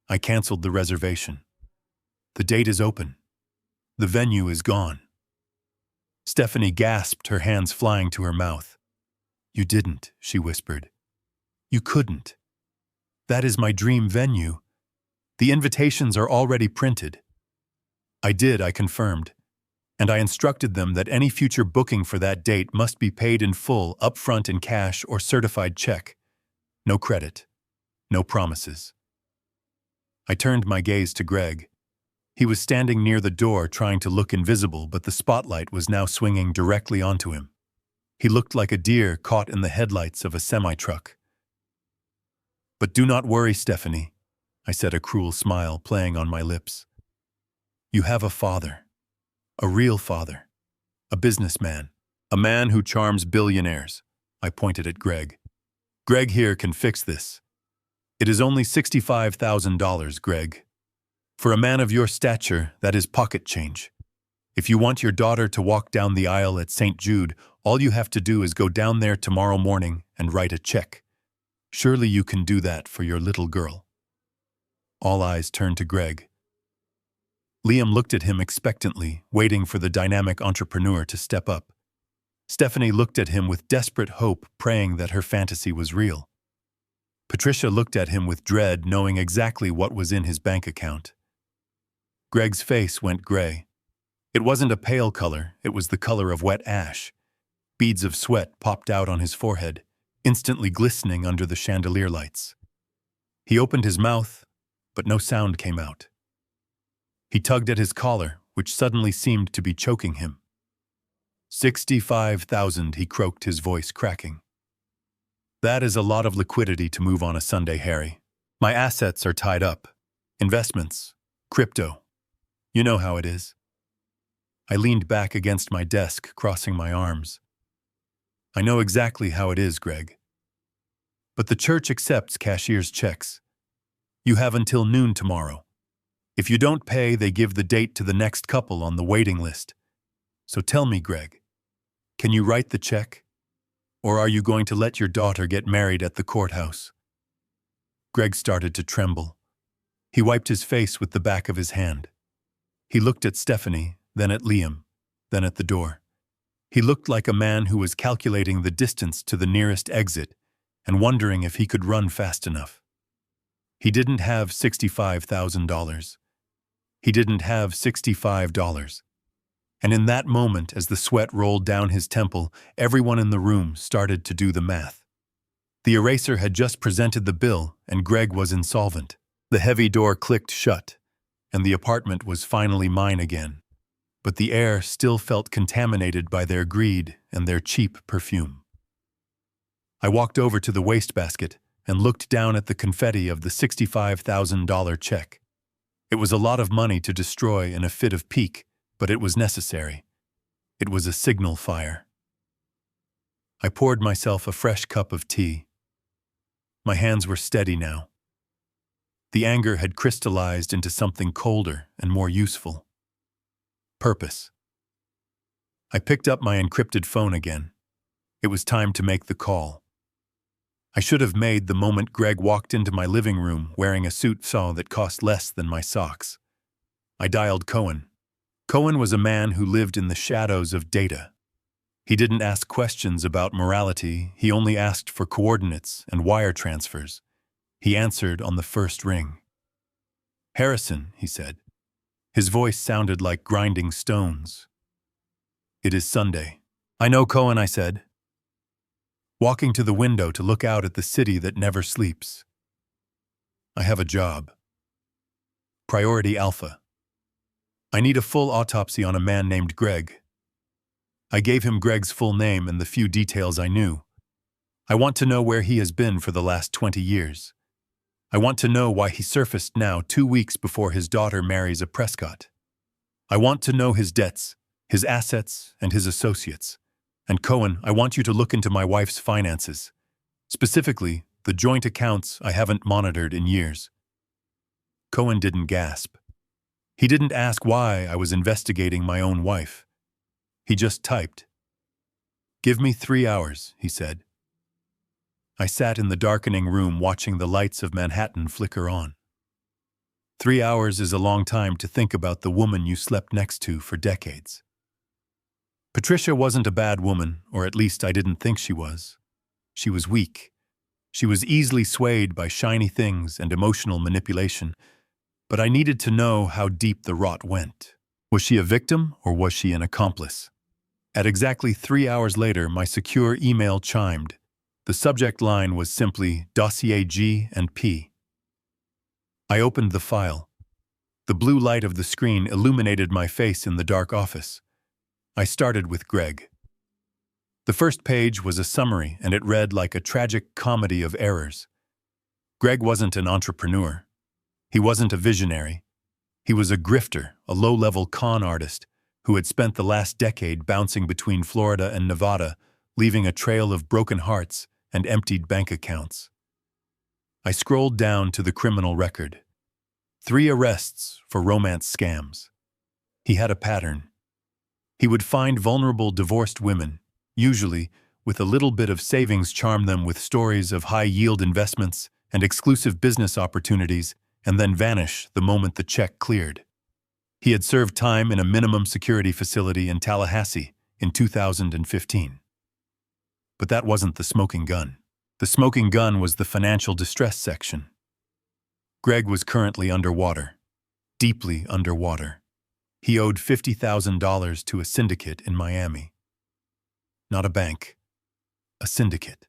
I canceled the reservation. The date is open. The venue is gone. Stephanie gasped, her hands flying to her mouth. You didn't, she whispered. You couldn't. That is my dream venue. The invitations are already printed. I did, I confirmed, and I instructed them that any future booking for that date must be paid in full, upfront in cash or certified check. No credit. No promises. I turned my gaze to Greg. He was standing near the door trying to look invisible, but the spotlight was now swinging directly onto him. He looked like a deer caught in the headlights of a semi-truck. But do not worry, Stephanie, I said, a cruel smile playing on my lips. You have a father. A real father. A businessman. A man who charms billionaires. I pointed at Greg. Greg here can fix this. It is only $65,000, Greg. For a man of your stature, that is pocket change. If you want your daughter to walk down the aisle at St. Jude, all you have to do is go down there tomorrow morning and write a check. Surely you can do that for your little girl. All eyes turned to Greg. Liam looked at him expectantly, waiting for the dynamic entrepreneur to step up. Stephanie looked at him with desperate hope, praying that her fantasy was real. Patricia looked at him with dread, knowing exactly what was in his bank account. Greg's face went gray. It wasn't a pale color, it was the color of wet ash. Beads of sweat popped out on his forehead, instantly glistening under the chandelier lights. He opened his mouth, but no sound came out. He tugged at his collar, which suddenly seemed to be choking him. 65,000, he croaked, his voice cracking. That is a lot of liquidity to move on a Sunday, Harry. My assets are tied up. Investments. Crypto. You know how it is. I leaned back against my desk, crossing my arms. I know exactly how it is, Greg. But the church accepts cashier's checks. You have until noon tomorrow. If you don't pay, they give the date to the next couple on the waiting list. So tell me, Greg, can you write the check? Or are you going to let your daughter get married at the courthouse?" Greg started to tremble. He wiped his face with the back of his hand. He looked at Stephanie, then at Liam, then at the door. He looked like a man who was calculating the distance to the nearest exit and wondering if he could run fast enough. He didn't have $65,000. He didn't have $65. And in that moment, as the sweat rolled down his temple, everyone in the room started to do the math. The eraser had just presented the bill, and Greg was insolvent. The heavy door clicked shut, and the apartment was finally mine again. But the air still felt contaminated by their greed and their cheap perfume. I walked over to the wastebasket and looked down at the confetti of the $65,000 check. It was a lot of money to destroy in a fit of pique, but it was necessary. It was a signal fire. I poured myself a fresh cup of tea. My hands were steady now. The anger had crystallized into something colder and more useful. Purpose. I picked up my encrypted phone again. It was time to make the call. I should have made the moment Greg walked into my living room wearing a suit that cost less than my socks. I dialed Cohen. Cohen was a man who lived in the shadows of data. He didn't ask questions about morality, he only asked for coordinates and wire transfers. He answered on the first ring. "Harrison," he said. His voice sounded like grinding stones. "It is Sunday." "I know, Cohen," I said, walking to the window to look out at the city that never sleeps. "I have a job. Priority Alpha. I need a full autopsy on a man named Greg." I gave him Greg's full name and the few details I knew. I want to know where he has been for the last 20 years. I want to know why he surfaced now 2 weeks before his daughter marries a Prescott. I want to know his debts, his assets, and his associates. And Cohen, I want you to look into my wife's finances. Specifically, the joint accounts I haven't monitored in years. Cohen didn't gasp. He didn't ask why I was investigating my own wife. He just typed. "Give me 3 hours," he said. I sat in the darkening room watching the lights of Manhattan flicker on. 3 hours is a long time to think about the woman you slept next to for decades. Patricia wasn't a bad woman, or at least I didn't think she was. She was weak. She was easily swayed by shiny things and emotional manipulation, but I needed to know how deep the rot went. Was she a victim, or was she an accomplice? At exactly 3 hours later, my secure email chimed. The subject line was simply Dossier G and P. I opened the file. The blue light of the screen illuminated my face in the dark office. I started with Greg. The first page was a summary, and it read like a tragic comedy of errors. Greg wasn't an entrepreneur. He wasn't a visionary. He was a grifter, a low-level con artist who had spent the last decade bouncing between Florida and Nevada, leaving a trail of broken hearts and emptied bank accounts. I scrolled down to the criminal record. 3 arrests for romance scams. He had a pattern. He would find vulnerable divorced women, usually with a little bit of savings, charm them with stories of high-yield investments and exclusive business opportunities, and then vanish the moment the check cleared. He had served time in a minimum security facility in Tallahassee in 2015. But that wasn't the smoking gun. The smoking gun was the financial distress section. Greg was currently underwater, deeply underwater. He owed $50,000 to a syndicate in Miami. Not a bank, a syndicate.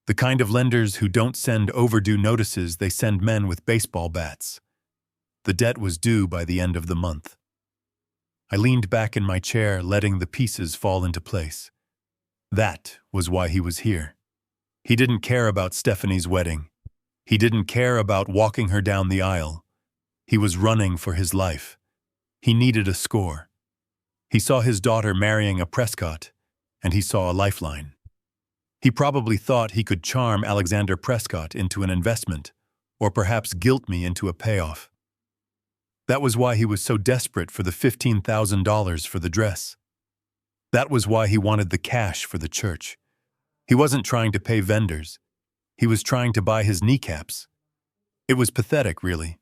The kind of lenders who don't send overdue notices, they send men with baseball bats. The debt was due by the end of the month. I leaned back in my chair, letting the pieces fall into place. That was why he was here. He didn't care about Stephanie's wedding. He didn't care about walking her down the aisle. He was running for his life. He needed a score. He saw his daughter marrying a Prescott, and he saw a lifeline. He probably thought he could charm Alexander Prescott into an investment, or perhaps guilt me into a payoff. That was why he was so desperate for the $15,000 for the dress. That was why he wanted the cash for the church. He wasn't trying to pay vendors. He was trying to buy his kneecaps. It was pathetic, really.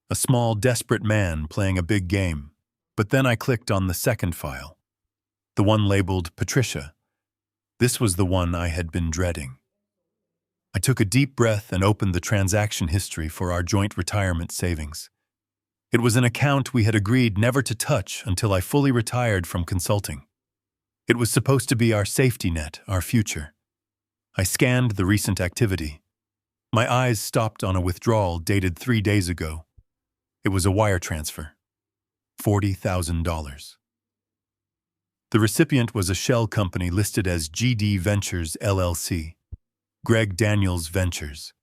A small, desperate man playing a big game. But then I clicked on the second file, the one labeled Patricia. This was the one I had been dreading. I took a deep breath and opened the transaction history for our joint retirement savings. It was an account we had agreed never to touch until I fully retired from consulting. It was supposed to be our safety net, our future. I scanned the recent activity. My eyes stopped on a withdrawal dated 3 days ago. It was a wire transfer. $40,000. The recipient was a shell company listed as GD Ventures LLC. Greg Daniels Ventures.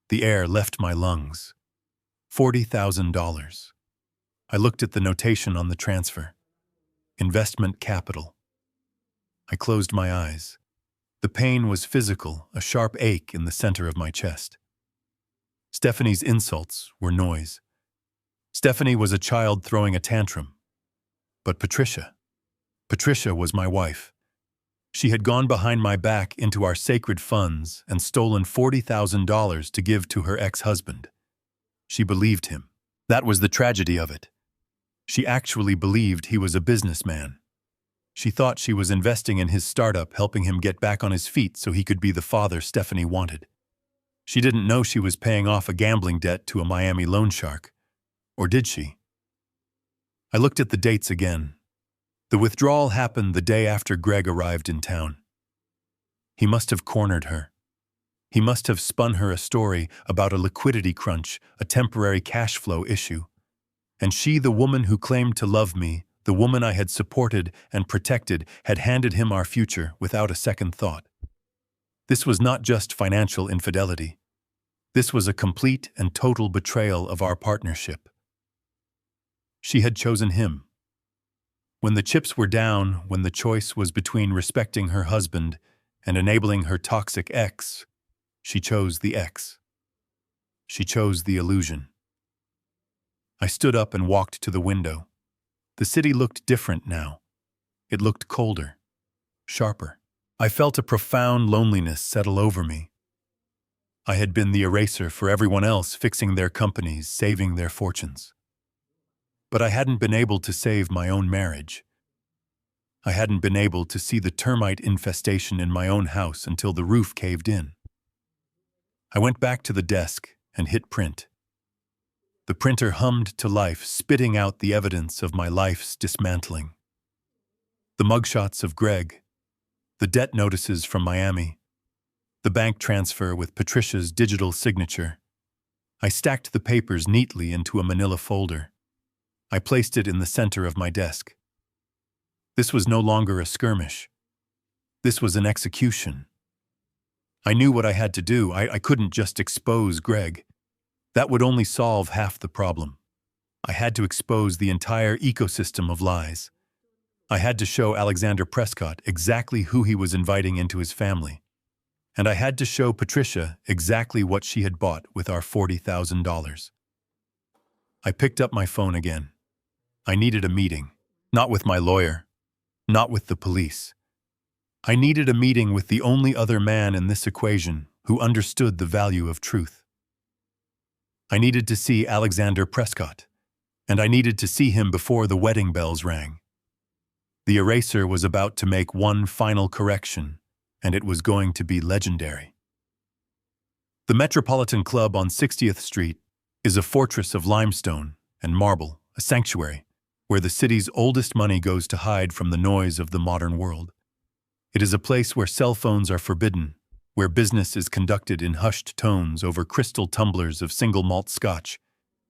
The air left my lungs. $40,000. I looked at the notation on the transfer. Investment capital. I closed my eyes. The pain was physical, a sharp ache in the center of my chest. Stephanie's insults were noise. Stephanie was a child throwing a tantrum. But Patricia was my wife. She had gone behind my back into our sacred funds and stolen $40,000 to give to her ex-husband. She believed him. That was the tragedy of it. She actually believed he was a businessman. She thought she was investing in his startup, helping him get back on his feet so he could be the father Stephanie wanted. She didn't know she was paying off a gambling debt to a Miami loan shark. Or did she? I looked at the dates again. The withdrawal happened the day after Greg arrived in town. He must have cornered her. He must have spun her a story about a liquidity crunch, a temporary cash flow issue. And she, the woman who claimed to love me, the woman I had supported and protected, had handed him our future without a second thought. This was not just financial infidelity. This was a complete and total betrayal of our partnership. She had chosen him. When the chips were down, when the choice was between respecting her husband and enabling her toxic ex, she chose the ex. She chose the illusion. I stood up and walked to the window. The city looked different now. It looked colder, sharper. I felt a profound loneliness settle over me. I had been the eraser for everyone else, fixing their companies, saving their fortunes. But I hadn't been able to save my own marriage. I hadn't been able to see the termite infestation in my own house until the roof caved in. I went back to the desk and hit print. The printer hummed to life, spitting out the evidence of my life's dismantling. The mugshots of Greg, the debt notices from Miami, the bank transfer with Patricia's digital signature. I stacked the papers neatly into a manila folder. I placed it in the center of my desk. This was no longer a skirmish. This was an execution. I knew what I had to do. I couldn't just expose Greg. That would only solve half the problem. I had to expose the entire ecosystem of lies. I had to show Alexander Prescott exactly who he was inviting into his family. And I had to show Patricia exactly what she had bought with our $40,000. I picked up my phone again. I needed a meeting, not with my lawyer, not with the police. I needed a meeting with the only other man in this equation who understood the value of truth. I needed to see Alexander Prescott, and I needed to see him before the wedding bells rang. The eraser was about to make one final correction, and it was going to be legendary. The Metropolitan Club on 60th Street is a fortress of limestone and marble, a sanctuary, where the city's oldest money goes to hide from the noise of the modern world. It is a place where cell phones are forbidden, where business is conducted in hushed tones over crystal tumblers of single malt scotch,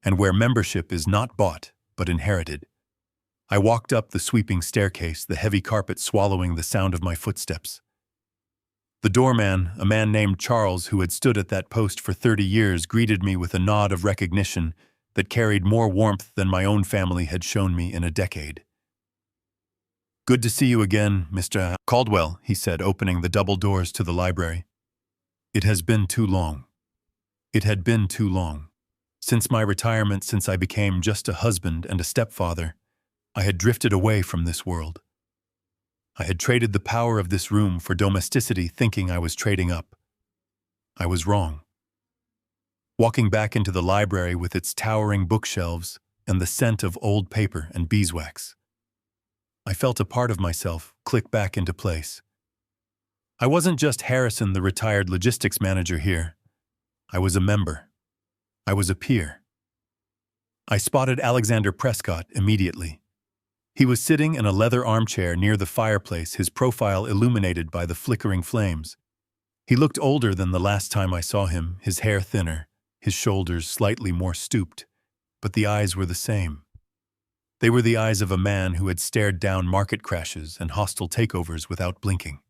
and where membership is not bought, but inherited. I walked up the sweeping staircase, the heavy carpet swallowing the sound of my footsteps. The doorman, a man named Charles who had stood at that post for 30 years, greeted me with a nod of recognition that carried more warmth than my own family had shown me in a decade. "Good to see you again, Mr. Caldwell," he said, opening the double doors to the library. "It has been too long. It had been too long. Since my retirement, since I became just a husband and a stepfather, I had drifted away from this world. I had traded the power of this room for domesticity, thinking I was trading up. I was wrong. Walking back into the library with its towering bookshelves and the scent of old paper and beeswax, I felt a part of myself click back into place. I wasn't just Harrison, the retired logistics manager here. I was a member. I was a peer. I spotted Alexander Prescott immediately. He was sitting in a leather armchair near the fireplace, his profile illuminated by the flickering flames. He looked older than the last time I saw him, his hair thinner, his shoulders slightly more stooped, but the eyes were the same. They were the eyes of a man who had stared down market crashes and hostile takeovers without blinking.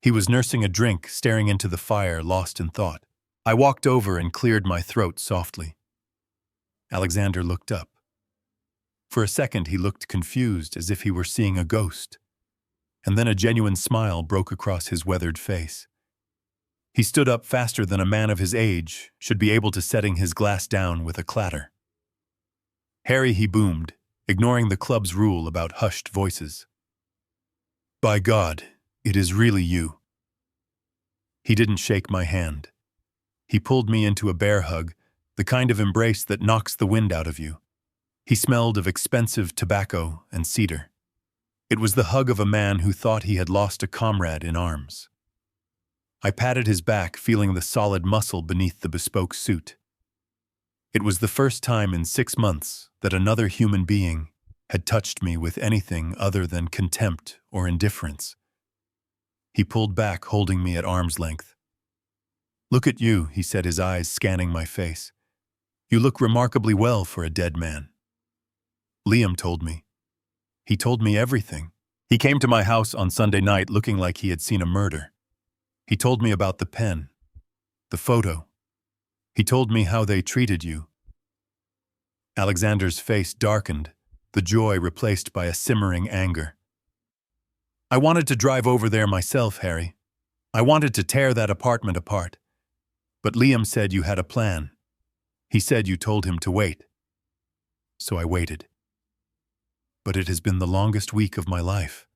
He was nursing a drink, staring into the fire, lost in thought. I walked over and cleared my throat softly. Alexander looked up. For a second he looked confused, as if he were seeing a ghost. And then a genuine smile broke across his weathered face. He stood up faster than a man of his age should be able to, setting his glass down with a clatter. "Harry," he boomed, ignoring the club's rule about hushed voices. "By God, it is really you." He didn't shake my hand. He pulled me into a bear hug, the kind of embrace that knocks the wind out of you. He smelled of expensive tobacco and cedar. It was the hug of a man who thought he had lost a comrade in arms. I patted his back, feeling the solid muscle beneath the bespoke suit. It was the first time in 6 months that another human being had touched me with anything other than contempt or indifference. He pulled back, holding me at arm's length. "Look at you," he said, his eyes scanning my face. "You look remarkably well for a dead man." Liam told me. He told me everything. He came to my house on Sunday night looking like he had seen a murder. He told me about the pen, the photo. He told me how they treated you. Alexander's face darkened, the joy replaced by a simmering anger. "I wanted to drive over there myself, Harry. I wanted to tear that apartment apart. But Liam said you had a plan. He said you told him to wait. So I waited. But it has been the longest week of my life."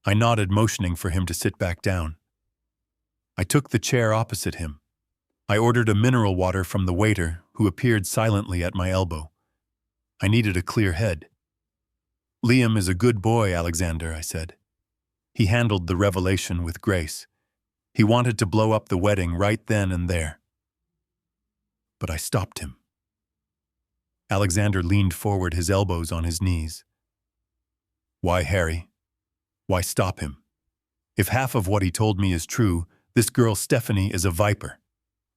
I nodded, motioning for him to sit back down. I took the chair opposite him. I ordered a mineral water from the waiter, who appeared silently at my elbow. I needed a clear head. "Liam is a good boy, Alexander," I said. He handled the revelation with grace. He wanted to blow up the wedding right then and there. But I stopped him. Alexander leaned forward, his elbows on his knees. "Why, Harry? Why stop him? If half of what he told me is true, this girl Stephanie is a viper.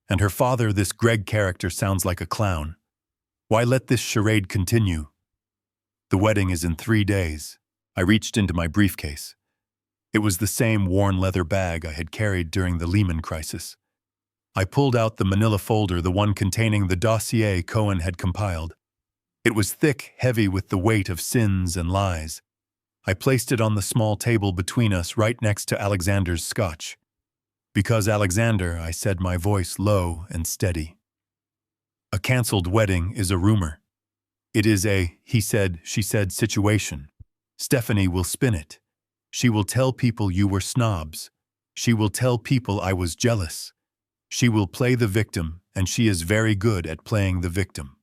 And her father, this Greg character, sounds like a clown. Why let this charade continue? The wedding is in 3 days." I reached into my briefcase. It was the same worn leather bag I had carried during the Lehman crisis. I pulled out the manila folder, the one containing the dossier Cohen had compiled. It was thick, heavy with the weight of sins and lies. I placed it on the small table between us, right next to Alexander's scotch. "Because, Alexander," I said, my voice low and steady, "a cancelled wedding is a rumor. It is a he said, she said situation. Stephanie will spin it. She will tell people you were snobs. She will tell people I was jealous. She will play the victim, and she is very good at playing the victim."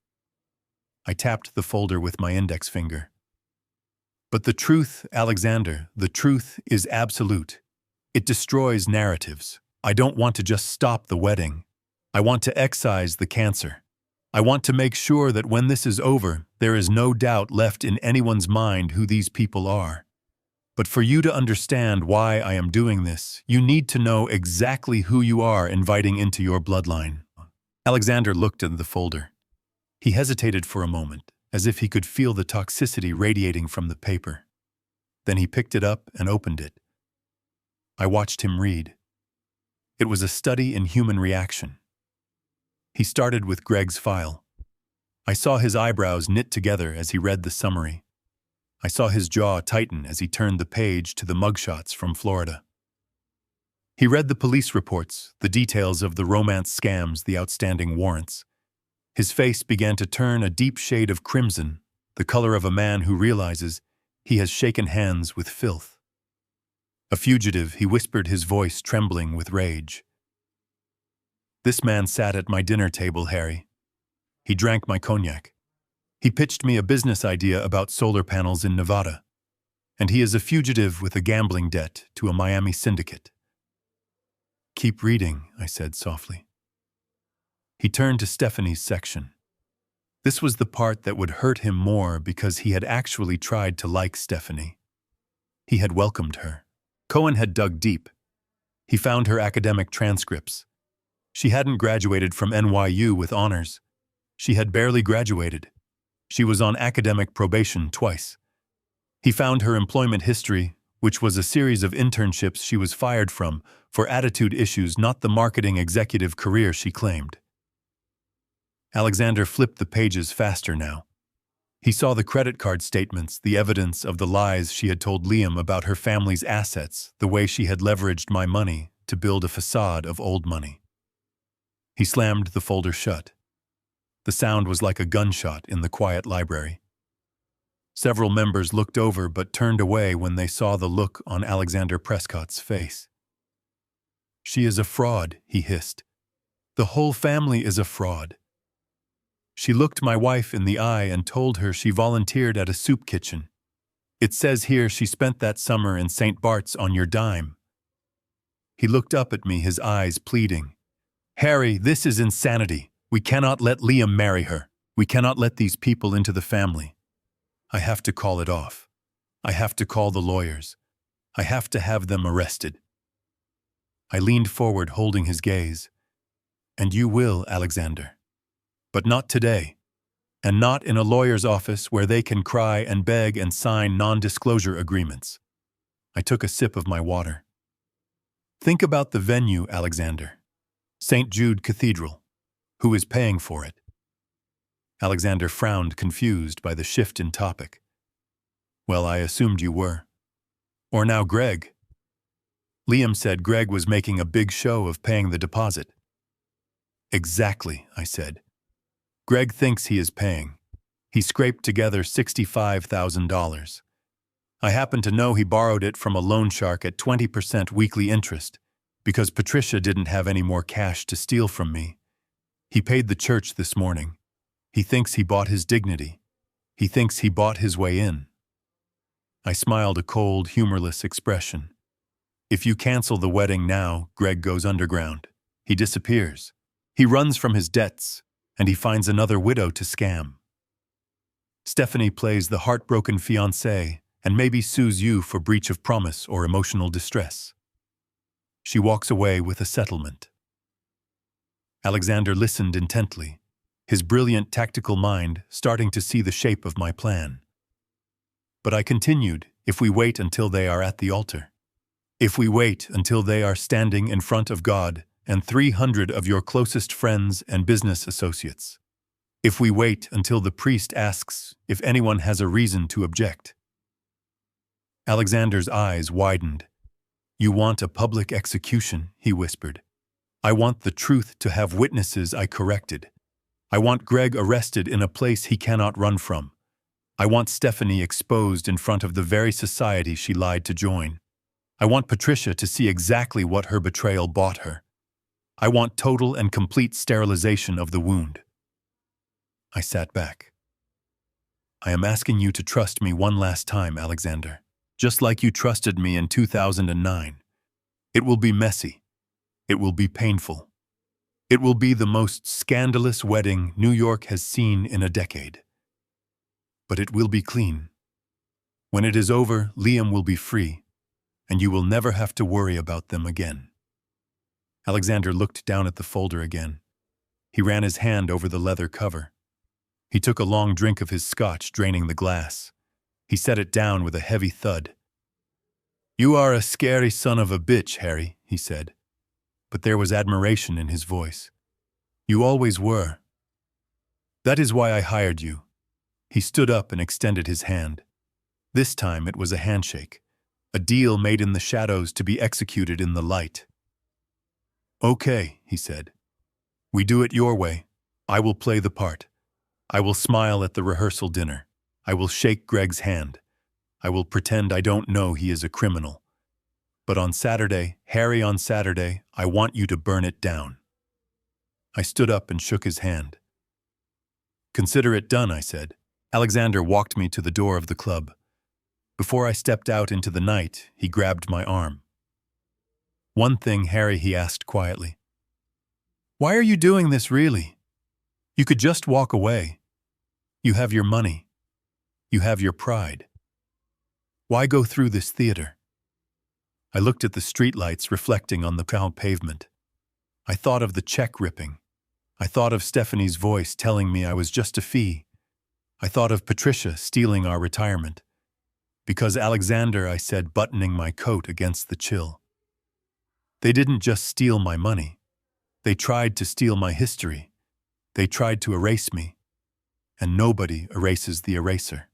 I tapped the folder with my index finger. "But the truth, Alexander, the truth is absolute. It destroys narratives. I don't want to just stop the wedding. I want to excise the cancer. I want to make sure that when this is over, there is no doubt left in anyone's mind who these people are. But for you to understand why I am doing this, you need to know exactly who you are inviting into your bloodline." Alexander looked at the folder. He hesitated for a moment, as if he could feel the toxicity radiating from the paper. Then he picked it up and opened it. I watched him read. It was a study in human reaction. He started with Greg's file. I saw his eyebrows knit together as he read the summary. I saw his jaw tighten as he turned the page to the mugshots from Florida. He read the police reports, the details of the romance scams, the outstanding warrants. His face began to turn a deep shade of crimson, the color of a man who realizes he has shaken hands with filth. A fugitive, he whispered, his voice trembling with rage. This man sat at my dinner table, Harry. He drank my cognac. He pitched me a business idea about solar panels in Nevada. And he is a fugitive with a gambling debt to a Miami syndicate. Keep reading, I said softly. He turned to Stephanie's section. This was the part that would hurt him more because he had actually tried to like Stephanie. He had welcomed her. Cohen had dug deep. He found her academic transcripts. She hadn't graduated from NYU with honors. She had barely graduated. She was on academic probation twice. He found her employment history, which was a series of internships she was fired from for attitude issues, not the marketing executive career she claimed. Alexander flipped the pages faster now. He saw the credit card statements, the evidence of the lies she had told Liam about her family's assets, the way she had leveraged my money to build a facade of old money. He slammed the folder shut. The sound was like a gunshot in the quiet library. Several members looked over but turned away when they saw the look on Alexander Prescott's face. She is a fraud, he hissed. The whole family is a fraud. She looked my wife in the eye and told her she volunteered at a soup kitchen. It says here she spent that summer in St. Bart's on your dime. He looked up at me, his eyes pleading. Harry, this is insanity. We cannot let Liam marry her. We cannot let these people into the family. I have to call it off. I have to call the lawyers. I have to have them arrested. I leaned forward, holding his gaze. And you will, Alexander. But not today. And not in a lawyer's office where they can cry and beg and sign non-disclosure agreements. I took a sip of my water. Think about the venue, Alexander. St. Jude Cathedral. Who is paying for it? Alexander frowned, confused by the shift in topic. Well, I assumed you were. Or now Greg. Liam said Greg was making a big show of paying the deposit. Exactly, I said. Greg thinks he is paying. He scraped together $65,000. I happen to know he borrowed it from a loan shark at 20% weekly interest, because Patricia didn't have any more cash to steal from me. He paid the church this morning. He thinks he bought his dignity. He thinks he bought his way in. I smiled, a cold, humorless expression. If you cancel the wedding now, Greg goes underground. He disappears. He runs from his debts, and he finds another widow to scam. Stephanie plays the heartbroken fiancée and maybe sues you for breach of promise or emotional distress. She walks away with a settlement. Alexander listened intently, his brilliant tactical mind starting to see the shape of my plan. But I continued, if we wait until they are at the altar. If we wait until they are standing in front of God and 300 of your closest friends and business associates. If we wait until the priest asks if anyone has a reason to object. Alexander's eyes widened. You want a public execution, he whispered. I want the truth to have witnesses I corrected. I want Greg arrested in a place he cannot run from. I want Stephanie exposed in front of the very society she lied to join. I want Patricia to see exactly what her betrayal bought her. I want total and complete sterilization of the wound. I sat back. I am asking you to trust me one last time, Alexander, just like you trusted me in 2009. It will be messy. It will be painful. It will be the most scandalous wedding New York has seen in a decade. But it will be clean. When it is over, Liam will be free, and you will never have to worry about them again. Alexander looked down at the folder again. He ran his hand over the leather cover. He took a long drink of his scotch, draining the glass. He set it down with a heavy thud. You are a scary son of a bitch, Harry, he said. But there was admiration in his voice. You always were. That is why I hired you. He stood up and extended his hand. This time it was a handshake, a deal made in the shadows to be executed in the light. Okay, he said. We do it your way. I will play the part. I will smile at the rehearsal dinner. I will shake Greg's hand. I will pretend I don't know he is a criminal. But on Saturday, Harry, on Saturday, I want you to burn it down." I stood up and shook his hand. "Consider it done," I said. Alexander walked me to the door of the club. Before I stepped out into the night, he grabbed my arm. "One thing, Harry," he asked quietly. "Why are you doing this, really? You could just walk away. You have your money. You have your pride. Why go through this theater?" I looked at the streetlights reflecting on the pavement. I thought of the check ripping. I thought of Stephanie's voice telling me I was just a fee. I thought of Patricia stealing our retirement. "Because Alexander," I said, buttoning my coat against the chill. "They didn't just steal my money. They tried to steal my history. They tried to erase me. And nobody erases the eraser."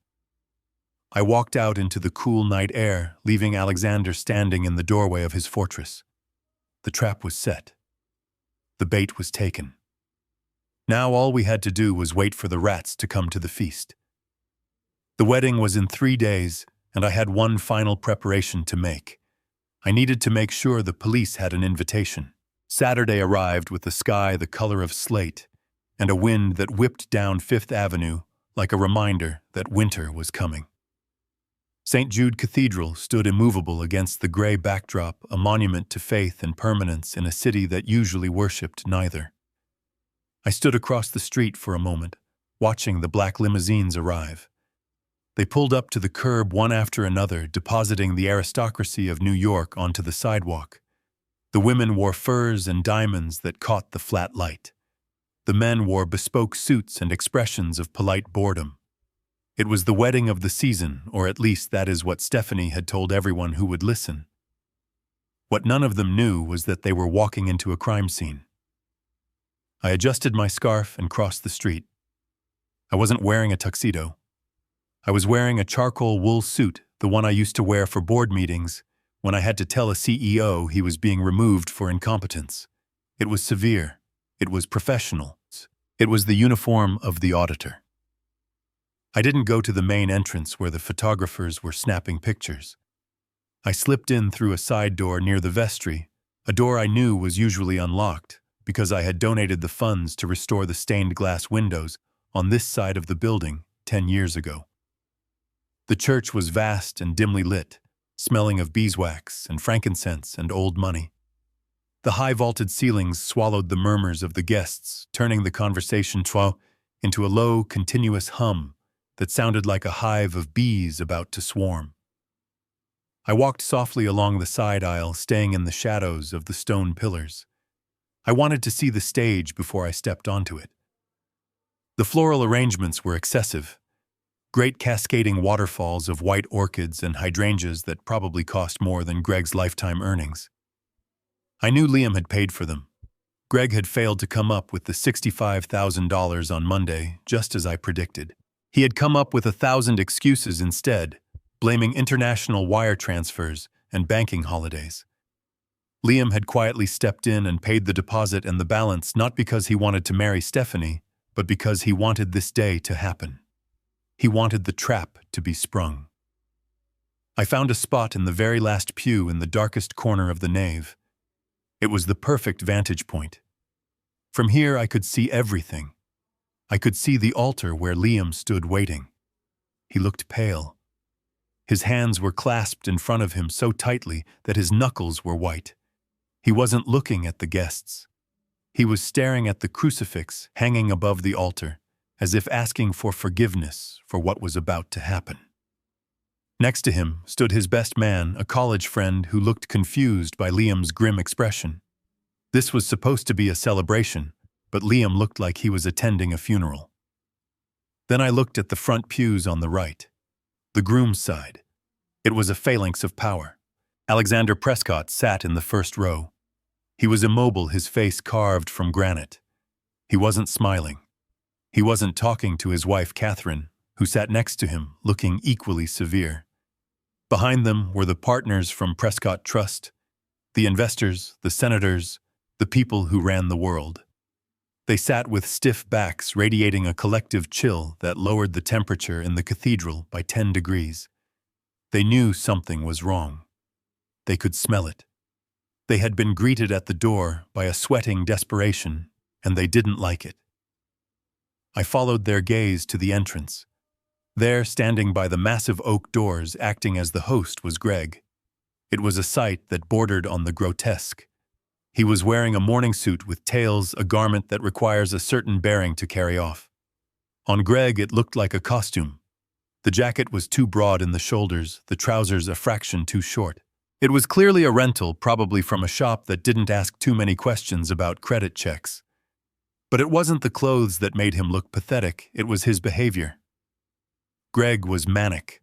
I walked out into the cool night air, leaving Alexander standing in the doorway of his fortress. The trap was set. The bait was taken. Now all we had to do was wait for the rats to come to the feast. The wedding was in 3 days, and I had one final preparation to make. I needed to make sure the police had an invitation. Saturday arrived with the sky the color of slate and a wind that whipped down Fifth Avenue like a reminder that winter was coming. St. Jude Cathedral stood immovable against the gray backdrop, a monument to faith and permanence in a city that usually worshipped neither. I stood across the street for a moment, watching the black limousines arrive. They pulled up to the curb one after another, depositing the aristocracy of New York onto the sidewalk. The women wore furs and diamonds that caught the flat light. The men wore bespoke suits and expressions of polite boredom. It was the wedding of the season, or at least that is what Stephanie had told everyone who would listen. What none of them knew was that they were walking into a crime scene. I adjusted my scarf and crossed the street. I wasn't wearing a tuxedo. I was wearing a charcoal wool suit, the one I used to wear for board meetings, when I had to tell a CEO he was being removed for incompetence. It was severe. It was professional. It was the uniform of the auditor. I didn't go to the main entrance where the photographers were snapping pictures. I slipped in through a side door near the vestry, a door I knew was usually unlocked because I had donated the funds to restore the stained glass windows on this side of the building 10 years ago. The church was vast and dimly lit, smelling of beeswax and frankincense and old money. The high-vaulted ceilings swallowed the murmurs of the guests, turning the conversation into a low, continuous hum that sounded like a hive of bees about to swarm. I walked softly along the side aisle, staying in the shadows of the stone pillars. I wanted to see the stage before I stepped onto it. The floral arrangements were excessive. Great cascading waterfalls of white orchids and hydrangeas that probably cost more than Greg's lifetime earnings. I knew Liam had paid for them. Greg had failed to come up with the $65,000 on Monday, just as I predicted. He had come up with 1,000 excuses instead, blaming international wire transfers and banking holidays. Liam had quietly stepped in and paid the deposit and the balance not because he wanted to marry Stephanie, but because he wanted this day to happen. He wanted the trap to be sprung. I found a spot in the very last pew in the darkest corner of the nave. It was the perfect vantage point. From here I could see everything. I could see the altar where Liam stood waiting. He looked pale. His hands were clasped in front of him so tightly that his knuckles were white. He wasn't looking at the guests. He was staring at the crucifix hanging above the altar, as if asking for forgiveness for what was about to happen. Next to him stood his best man, a college friend who looked confused by Liam's grim expression. This was supposed to be a celebration, but Liam looked like he was attending a funeral. Then I looked at the front pews on the right, the groom's side. It was a phalanx of power. Alexander Prescott sat in the first row. He was immobile, his face carved from granite. He wasn't smiling. He wasn't talking to his wife, Catherine, who sat next to him, looking equally severe. Behind them were the partners from Prescott Trust, the investors, the senators, the people who ran the world. They sat with stiff backs, radiating a collective chill that lowered the temperature in the cathedral by 10 degrees. They knew something was wrong. They could smell it. They had been greeted at the door by a sweating desperation, and they didn't like it. I followed their gaze to the entrance. There, standing by the massive oak doors, acting as the host, was Greg. It was a sight that bordered on the grotesque. He was wearing a morning suit with tails, a garment that requires a certain bearing to carry off. On Greg, it looked like a costume. The jacket was too broad in the shoulders, the trousers a fraction too short. It was clearly a rental, probably from a shop that didn't ask too many questions about credit checks. But it wasn't the clothes that made him look pathetic, it was his behavior. Greg was manic.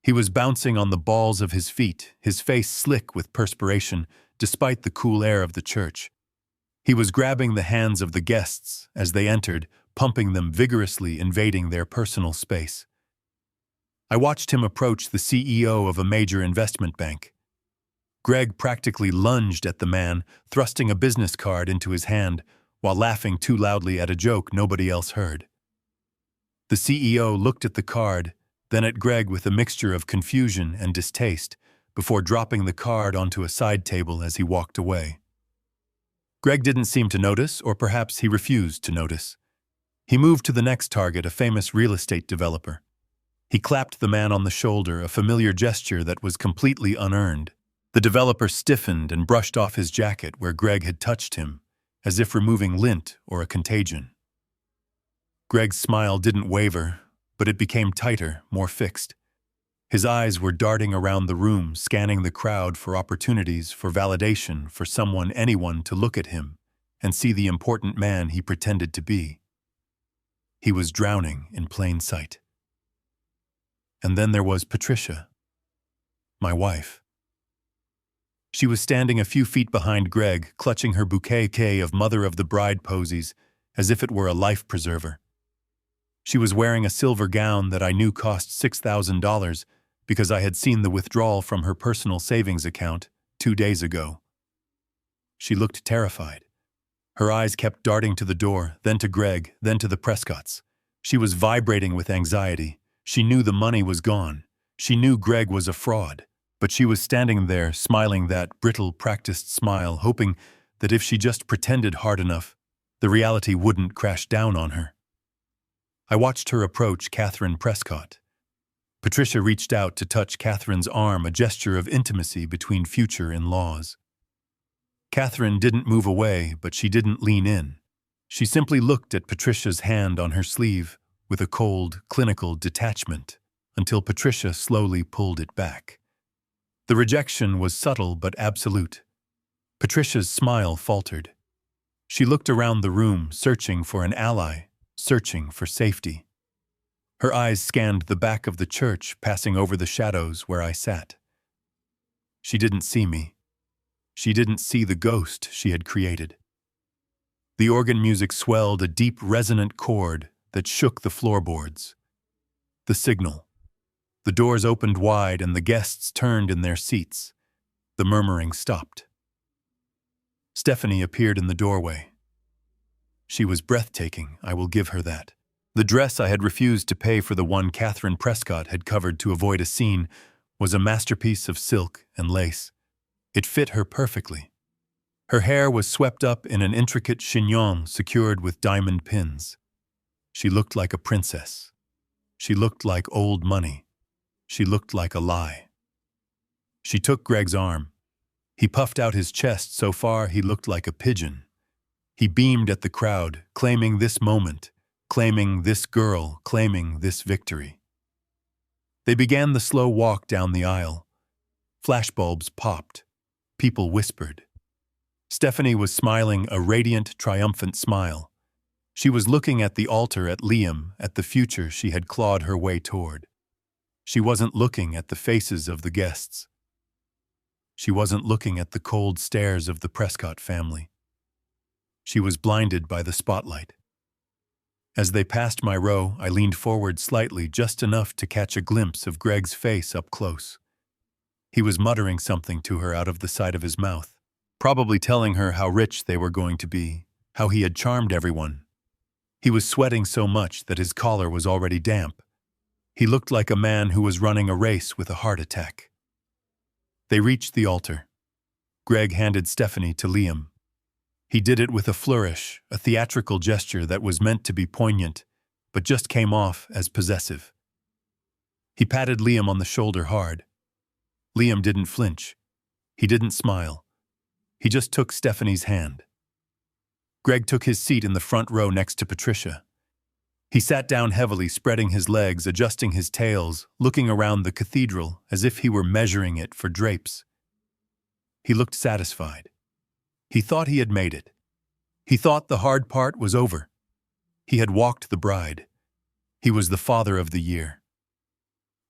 He was bouncing on the balls of his feet, his face slick with perspiration, despite the cool air of the church. He was grabbing the hands of the guests as they entered, pumping them vigorously, invading their personal space. I watched him approach the CEO of a major investment bank. Greg practically lunged at the man, thrusting a business card into his hand, while laughing too loudly at a joke nobody else heard. The CEO looked at the card, then at Greg with a mixture of confusion and distaste, before dropping the card onto a side table as he walked away. Greg didn't seem to notice, or perhaps he refused to notice. He moved to the next target, a famous real estate developer. He clapped the man on the shoulder, a familiar gesture that was completely unearned. The developer stiffened and brushed off his jacket where Greg had touched him, as if removing lint or a contagion. Greg's smile didn't waver, but it became tighter, more fixed. His eyes were darting around the room, scanning the crowd for opportunities, for validation, for anyone to look at him and see the important man he pretended to be. He was drowning in plain sight. And then there was Patricia, my wife. She was standing a few feet behind Greg, clutching her bouquet of mother-of-the-bride posies as if it were a life preserver. She was wearing a silver gown that I knew cost $6,000 because I had seen the withdrawal from her personal savings account 2 days ago. She looked terrified. Her eyes kept darting to the door, then to Greg, then to the Prescotts. She was vibrating with anxiety. She knew the money was gone. She knew Greg was a fraud. But she was standing there, smiling that brittle, practiced smile, hoping that if she just pretended hard enough, the reality wouldn't crash down on her. I watched her approach Catherine Prescott. Patricia reached out to touch Catherine's arm, a gesture of intimacy between future in-laws. Catherine didn't move away, but she didn't lean in. She simply looked at Patricia's hand on her sleeve with a cold, clinical detachment until Patricia slowly pulled it back. The rejection was subtle but absolute. Patricia's smile faltered. She looked around the room, searching for an ally, searching for safety. Her eyes scanned the back of the church, passing over the shadows where I sat. She didn't see me. She didn't see the ghost she had created. The organ music swelled, a deep, resonant chord that shook the floorboards. The signal. The doors opened wide and the guests turned in their seats. The murmuring stopped. Stephanie appeared in the doorway. She was breathtaking, I will give her that. The dress I had refused to pay for, the one Catherine Prescott had covered to avoid a scene, was a masterpiece of silk and lace. It fit her perfectly. Her hair was swept up in an intricate chignon secured with diamond pins. She looked like a princess. She looked like old money. She looked like a lie. She took Greg's arm. He puffed out his chest so far he looked like a pigeon. He beamed at the crowd, claiming this moment, claiming this girl, claiming this victory. They began the slow walk down the aisle. Flashbulbs popped. People whispered. Stephanie was smiling a radiant, triumphant smile. She was looking at the altar, at Liam, at the future she had clawed her way toward. She wasn't looking at the faces of the guests. She wasn't looking at the cold stares of the Prescott family. She was blinded by the spotlight. As they passed my row, I leaned forward slightly, just enough to catch a glimpse of Greg's face up close. He was muttering something to her out of the side of his mouth, probably telling her how rich they were going to be, how he had charmed everyone. He was sweating so much that his collar was already damp. He looked like a man who was running a race with a heart attack. They reached the altar. Greg handed Stephanie to Liam. He did it with a flourish, a theatrical gesture that was meant to be poignant, but just came off as possessive. He patted Liam on the shoulder hard. Liam didn't flinch. He didn't smile. He just took Stephanie's hand. Greg took his seat in the front row next to Patricia. He sat down heavily, spreading his legs, adjusting his tails, looking around the cathedral as if he were measuring it for drapes. He looked satisfied. He thought he had made it. He thought the hard part was over. He had walked the bride. He was the father of the year.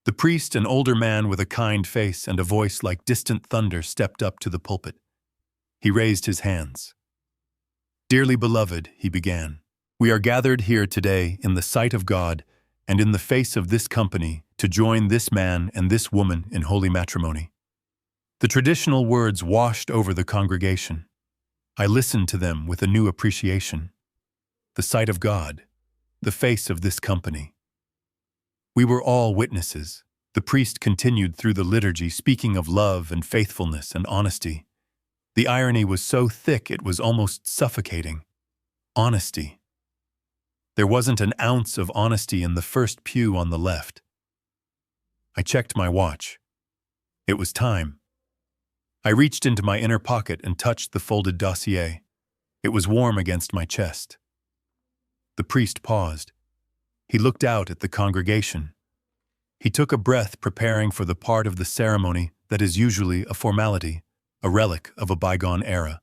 The priest, an older man with a kind face and a voice like distant thunder, stepped up to the pulpit. He raised his hands. "Dearly beloved," he began, "we are gathered here today in the sight of God and in the face of this company to join this man and this woman in holy matrimony." The traditional words washed over the congregation. I listened to them with a new appreciation. The sight of God, the face of this company. We were all witnesses. The priest continued through the liturgy, speaking of love and faithfulness and honesty. The irony was so thick it was almost suffocating. Honesty. There wasn't an ounce of honesty in the first pew on the left. I checked my watch. It was time. I reached into my inner pocket and touched the folded dossier. It was warm against my chest. The priest paused. He looked out at the congregation. He took a breath, preparing for the part of the ceremony that is usually a formality, a relic of a bygone era.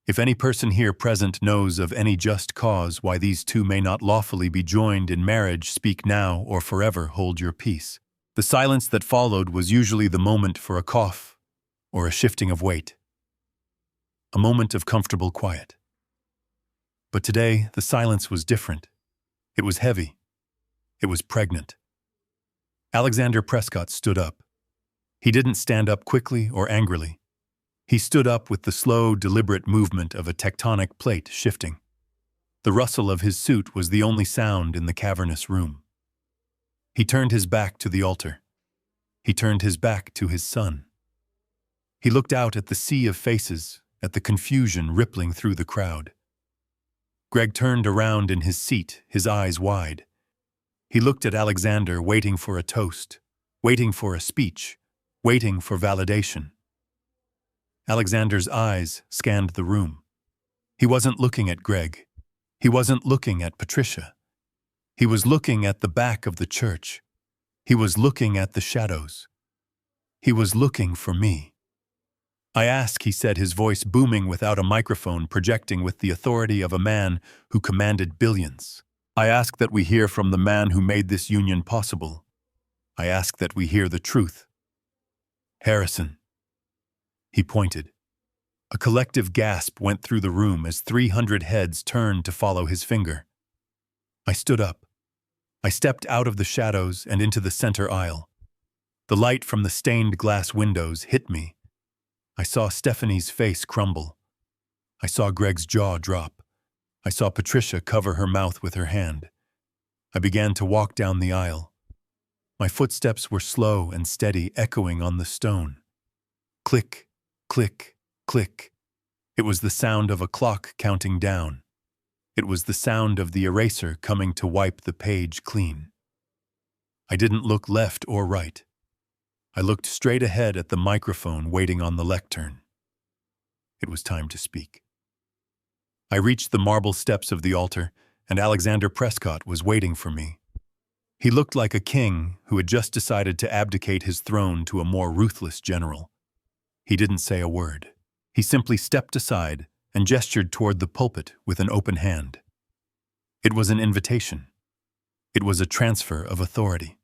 If any person here present knows of any just cause why these two may not lawfully be joined in marriage, speak now or forever hold your peace. The silence that followed was usually the moment for a cough or a shifting of weight. A moment of comfortable quiet. But today, the silence was different. It was heavy. It was pregnant. Alexander Prescott stood up. He didn't stand up quickly or angrily. He stood up with the slow, deliberate movement of a tectonic plate shifting. The rustle of his suit was the only sound in the cavernous room. He turned his back to the altar. He turned his back to his son. He looked out at the sea of faces, at the confusion rippling through the crowd. Greg turned around in his seat, his eyes wide. He looked at Alexander, waiting for a toast, waiting for a speech, waiting for validation. Alexander's eyes scanned the room. He wasn't looking at Greg. He wasn't looking at Patricia. He was looking at the back of the church. He was looking at the shadows. He was looking for me. "I ask," he said, his voice booming without a microphone, projecting with the authority of a man who commanded billions. "I ask that we hear from the man who made this union possible. I ask that we hear the truth. Harrison." He pointed. A collective gasp went through the room as 300 heads turned to follow his finger. I stood up. I stepped out of the shadows and into the center aisle. The light from the stained glass windows hit me. I saw Stephanie's face crumble. I saw Greg's jaw drop. I saw Patricia cover her mouth with her hand. I began to walk down the aisle. My footsteps were slow and steady, echoing on the stone. Click, click, click. It was the sound of a clock counting down. It was the sound of the eraser coming to wipe the page clean. I didn't look left or right. I looked straight ahead at the microphone waiting on the lectern. It was time to speak. I reached the marble steps of the altar, and Alexander Prescott was waiting for me. He looked like a king who had just decided to abdicate his throne to a more ruthless general. He didn't say a word. He simply stepped aside and gestured toward the pulpit with an open hand. It was an invitation. It was a transfer of authority.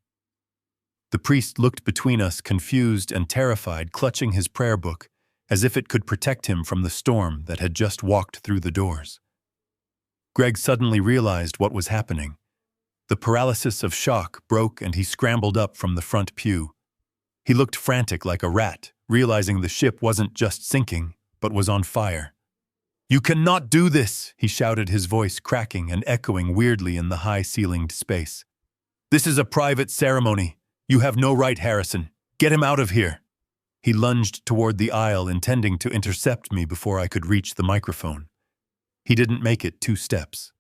The priest looked between us, confused and terrified, clutching his prayer book, as if it could protect him from the storm that had just walked through the doors. Greg suddenly realized what was happening. The paralysis of shock broke and he scrambled up from the front pew. He looked frantic like a rat, realizing the ship wasn't just sinking, but was on fire. "You cannot do this," he shouted, his voice cracking and echoing weirdly in the high-ceilinged space. "This is a private ceremony. You have no right, Harrison. Get him out of here." He lunged toward the aisle, intending to intercept me before I could reach the microphone. He didn't make it 2 steps.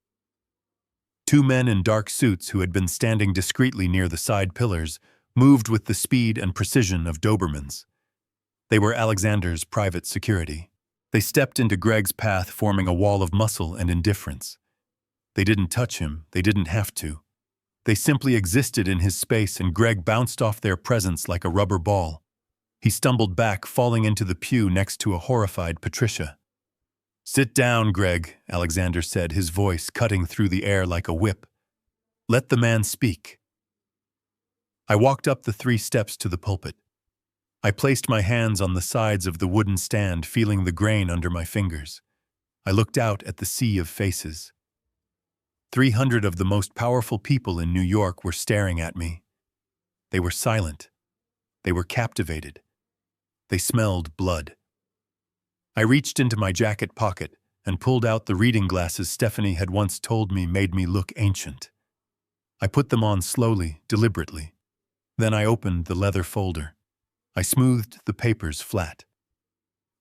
2 men in dark suits who had been standing discreetly near the side pillars moved with the speed and precision of Dobermans. They were Alexander's private security. They stepped into Greg's path, forming a wall of muscle and indifference. They didn't touch him, they didn't have to. They simply existed in his space, and Greg bounced off their presence like a rubber ball. He stumbled back, falling into the pew next to a horrified Patricia. "Sit down, Greg," Alexander said, his voice cutting through the air like a whip. "Let the man speak." I walked up the 3 steps to the pulpit. I placed my hands on the sides of the wooden stand, feeling the grain under my fingers. I looked out at the sea of faces. 300 of the most powerful people in New York were staring at me. They were silent. They were captivated. They smelled blood. I reached into my jacket pocket and pulled out the reading glasses Stephanie had once told me made me look ancient. I put them on slowly, deliberately. Then I opened the leather folder. I smoothed the papers flat.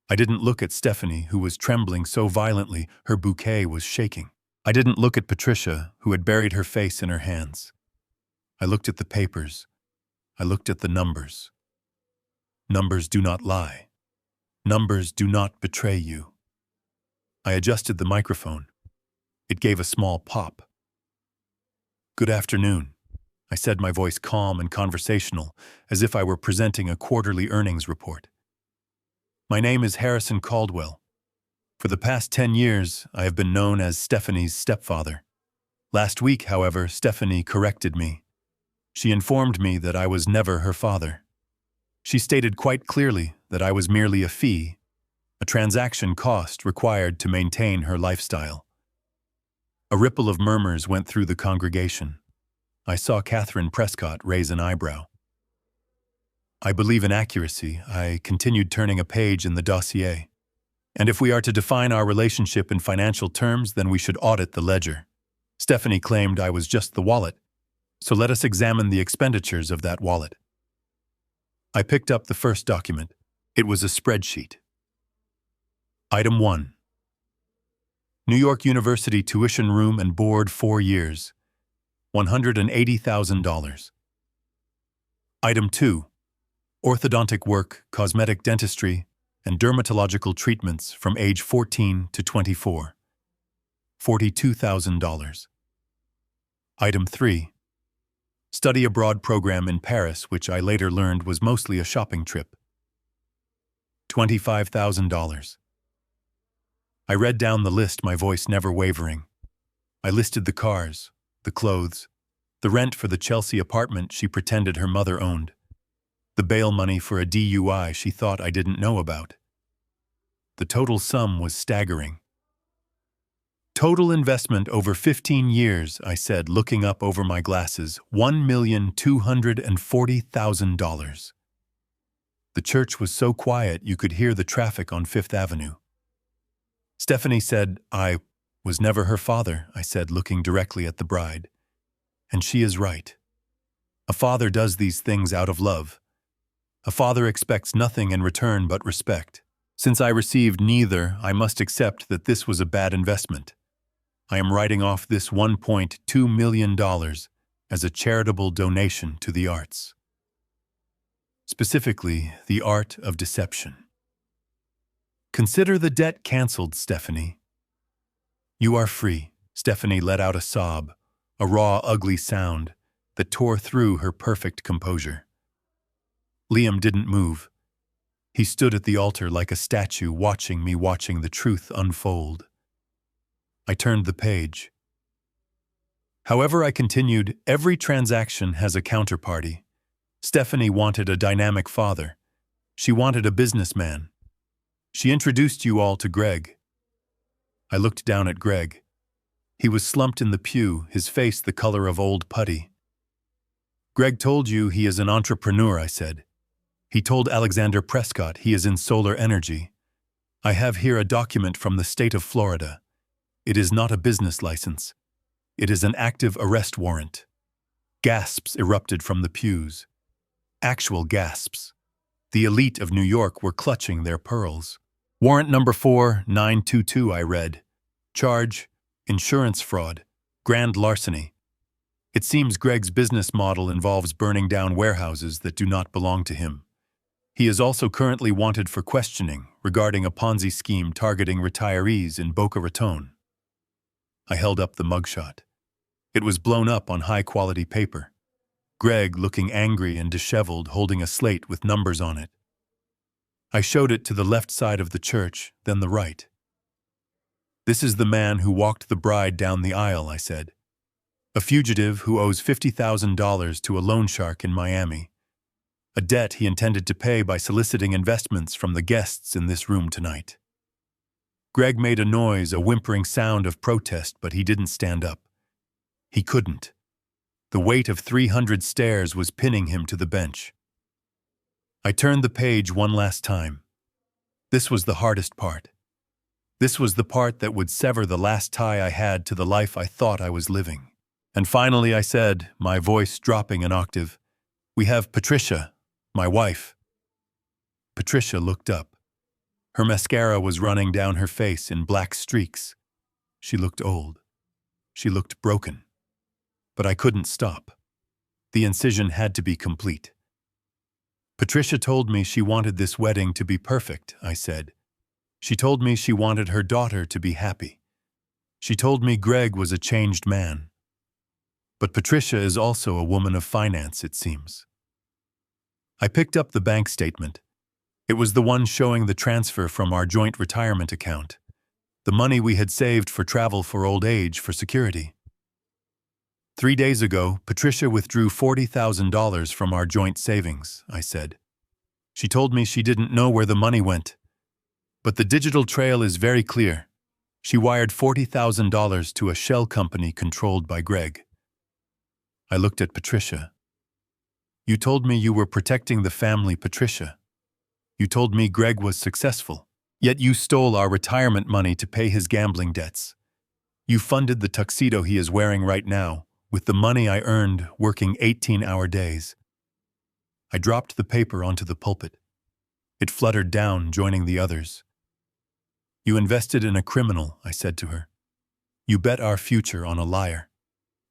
I didn't look at Stephanie, who was trembling so violently her bouquet was shaking. I didn't look at Patricia, who had buried her face in her hands. I looked at the papers. I looked at the numbers. Numbers do not lie. Numbers do not betray you. I adjusted the microphone. It gave a small pop. "Good afternoon," I said, my voice calm and conversational, as if I were presenting a quarterly earnings report. "My name is Harrison Caldwell. For the past 10 years, I have been known as Stephanie's stepfather. Last week, however, Stephanie corrected me. She informed me that I was never her father. She stated quite clearly that I was merely a fee, a transaction cost required to maintain her lifestyle." A ripple of murmurs went through the congregation. I saw Catherine Prescott raise an eyebrow. "I believe in accuracy," I continued, turning a page in the dossier. "And if we are to define our relationship in financial terms, then we should audit the ledger. Stephanie claimed I was just the wallet, so let us examine the expenditures of that wallet." I picked up the first document. It was a spreadsheet. Item 1. New York University tuition room and board 4 years. $180,000. Item 2. Orthodontic work, cosmetic dentistry, and dermatological treatments from age 14 to 24. $42,000. Item 3. Study abroad program in Paris, which I later learned was mostly a shopping trip. $25,000. I read down the list, my voice never wavering. I listed the cars, the clothes, the rent for the Chelsea apartment she pretended her mother owned, the bail money for a DUI she thought I didn't know about. The total sum was staggering. "Total investment over 15 years, I said, looking up over my glasses, $1,240,000. The church was so quiet you could hear the traffic on Fifth Avenue. Stephanie said I was never her father, I said, looking directly at the bride. And she is right. A father does these things out of love. A father expects nothing in return but respect. Since I received neither, I must accept that this was a bad investment. I am writing off this $1.2 million as a charitable donation to the arts. Specifically, the art of deception. Consider the debt canceled, Stephanie. You are free. Stephanie let out a sob, a raw, ugly sound that tore through her perfect composure. Liam didn't move. He stood at the altar like a statue, watching me, watching the truth unfold. I turned the page. However, I continued, every transaction has a counterparty. Stephanie wanted a dynamic father. She wanted a businessman. She introduced you all to Greg. I looked down at Greg. He was slumped in the pew, his face the color of old putty. Greg told you he is an entrepreneur, I said. He told Alexander Prescott he is in solar energy. I have here a document from the state of Florida. It is not a business license. It is an active arrest warrant. Gasps erupted from the pews. Actual gasps. The elite of New York were clutching their pearls. Warrant number 4922, I read. Charge, insurance fraud, grand larceny. It seems Greg's business model involves burning down warehouses that do not belong to him. He is also currently wanted for questioning regarding a Ponzi scheme targeting retirees in Boca Raton. I held up the mugshot. It was blown up on high-quality paper. Greg, looking angry and disheveled, holding a slate with numbers on it. I showed it to the left side of the church, then the right. This is the man who walked the bride down the aisle, I said. A fugitive who owes $50,000 to a loan shark in Miami. A debt he intended to pay by soliciting investments from the guests in this room tonight. Greg made a noise, a whimpering sound of protest, but he didn't stand up. He couldn't. The weight of 300 stairs was pinning him to the bench. I turned the page one last time. This was the hardest part. This was the part that would sever the last tie I had to the life I thought I was living. And finally I said, my voice dropping an octave, "We have Patricia, my wife." Patricia looked up. Her mascara was running down her face in black streaks. She looked old. She looked broken. But I couldn't stop. The incision had to be complete. Patricia told me she wanted this wedding to be perfect, I said. She told me she wanted her daughter to be happy. She told me Greg was a changed man. But Patricia is also a woman of finance, it seems. I picked up the bank statement. It was the one showing the transfer from our joint retirement account, the money we had saved for travel for old age for security. 3 days ago, Patricia withdrew $40,000 from our joint savings, I said. She told me she didn't know where the money went. But the digital trail is very clear. She wired $40,000 to a shell company controlled by Greg. I looked at Patricia. You told me you were protecting the family, Patricia. You told me Greg was successful, yet you stole our retirement money to pay his gambling debts. You funded the tuxedo he is wearing right now with the money I earned working 18-hour days. I dropped the paper onto the pulpit. It fluttered down, joining the others. You invested in a criminal, I said to her. You bet our future on a liar,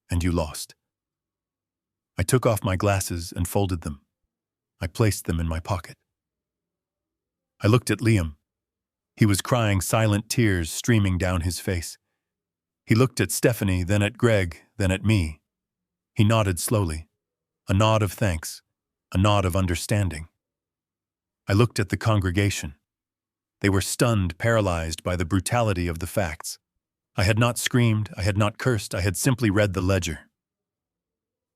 and you lost. I took off my glasses and folded them. I placed them in my pocket. I looked at Liam. He was crying, silent tears streaming down his face. He looked at Stephanie, then at Greg, then at me. He nodded slowly. A nod of thanks, a nod of understanding. I looked at the congregation. They were stunned, paralyzed by the brutality of the facts. I had not screamed, I had not cursed, I had simply read the ledger.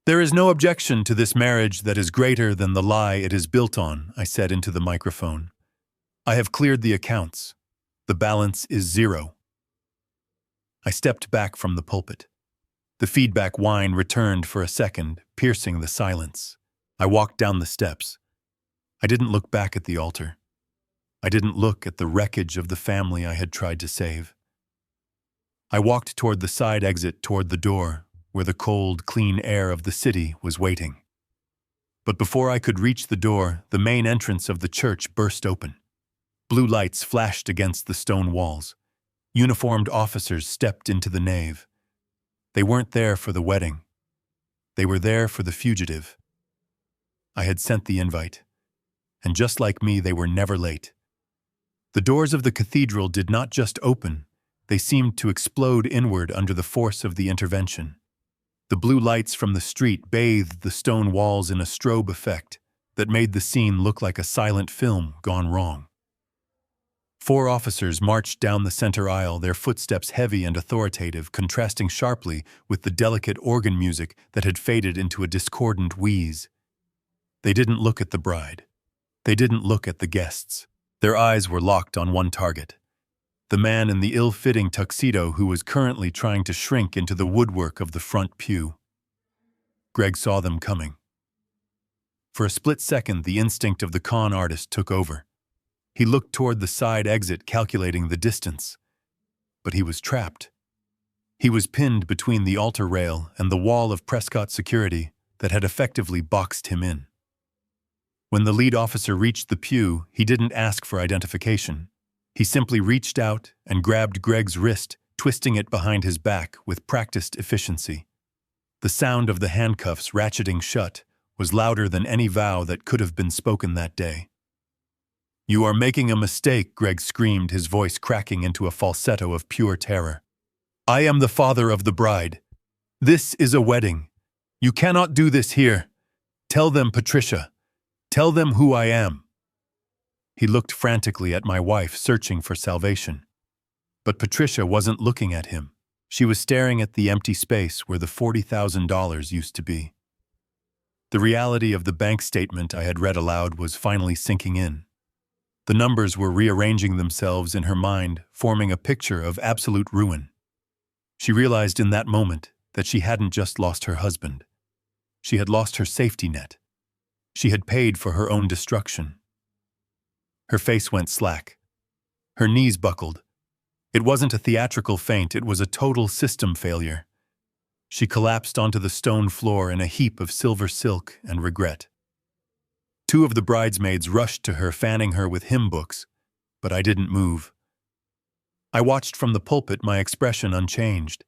There is no objection to this marriage that is greater than the lie it is built on, I said into the microphone. I have cleared the accounts. The balance is 0. I stepped back from the pulpit. The feedback whine returned for a second, piercing the silence. I walked down the steps. I didn't look back at the altar. I didn't look at the wreckage of the family I had tried to save. I walked toward the side exit, toward the door, where the cold, clean air of the city was waiting. But before I could reach the door, the main entrance of the church burst open. Blue lights flashed against the stone walls. Uniformed officers stepped into the nave. They weren't there for the wedding. They were there for the fugitive. I had sent the invite, and just like me, they were never late. The doors of the cathedral did not just open, they seemed to explode inward under the force of the intervention. The blue lights from the street bathed the stone walls in a strobe effect that made the scene look like a silent film gone wrong. 4 officers marched down the center aisle, their footsteps heavy and authoritative, contrasting sharply with the delicate organ music that had faded into a discordant wheeze. They didn't look at the bride. They didn't look at the guests. Their eyes were locked on one target, the man in the ill-fitting tuxedo who was currently trying to shrink into the woodwork of the front pew. Greg saw them coming. For a split second, the instinct of the con artist took over. He looked toward the side exit, calculating the distance. But he was trapped. He was pinned between the altar rail and the wall of Prescott security that had effectively boxed him in. When the lead officer reached the pew, he didn't ask for identification. He simply reached out and grabbed Greg's wrist, twisting it behind his back with practiced efficiency. The sound of the handcuffs ratcheting shut was louder than any vow that could have been spoken that day. "You are making a mistake," Greg screamed, his voice cracking into a falsetto of pure terror. "I am the father of the bride. This is a wedding. You cannot do this here. Tell them, Patricia. Tell them who I am." He looked frantically at my wife, searching for salvation. But Patricia wasn't looking at him. She was staring at the empty space where the $40,000 used to be. The reality of the bank statement I had read aloud was finally sinking in. The numbers were rearranging themselves in her mind, forming a picture of absolute ruin. She realized in that moment that she hadn't just lost her husband. She had lost her safety net. She had paid for her own destruction. Her face went slack. Her knees buckled. It wasn't a theatrical faint, it was a total system failure. She collapsed onto the stone floor in a heap of silver silk and regret. Two of the bridesmaids rushed to her, fanning her with hymn books, but I didn't move. I watched from the pulpit, my expression unchanged.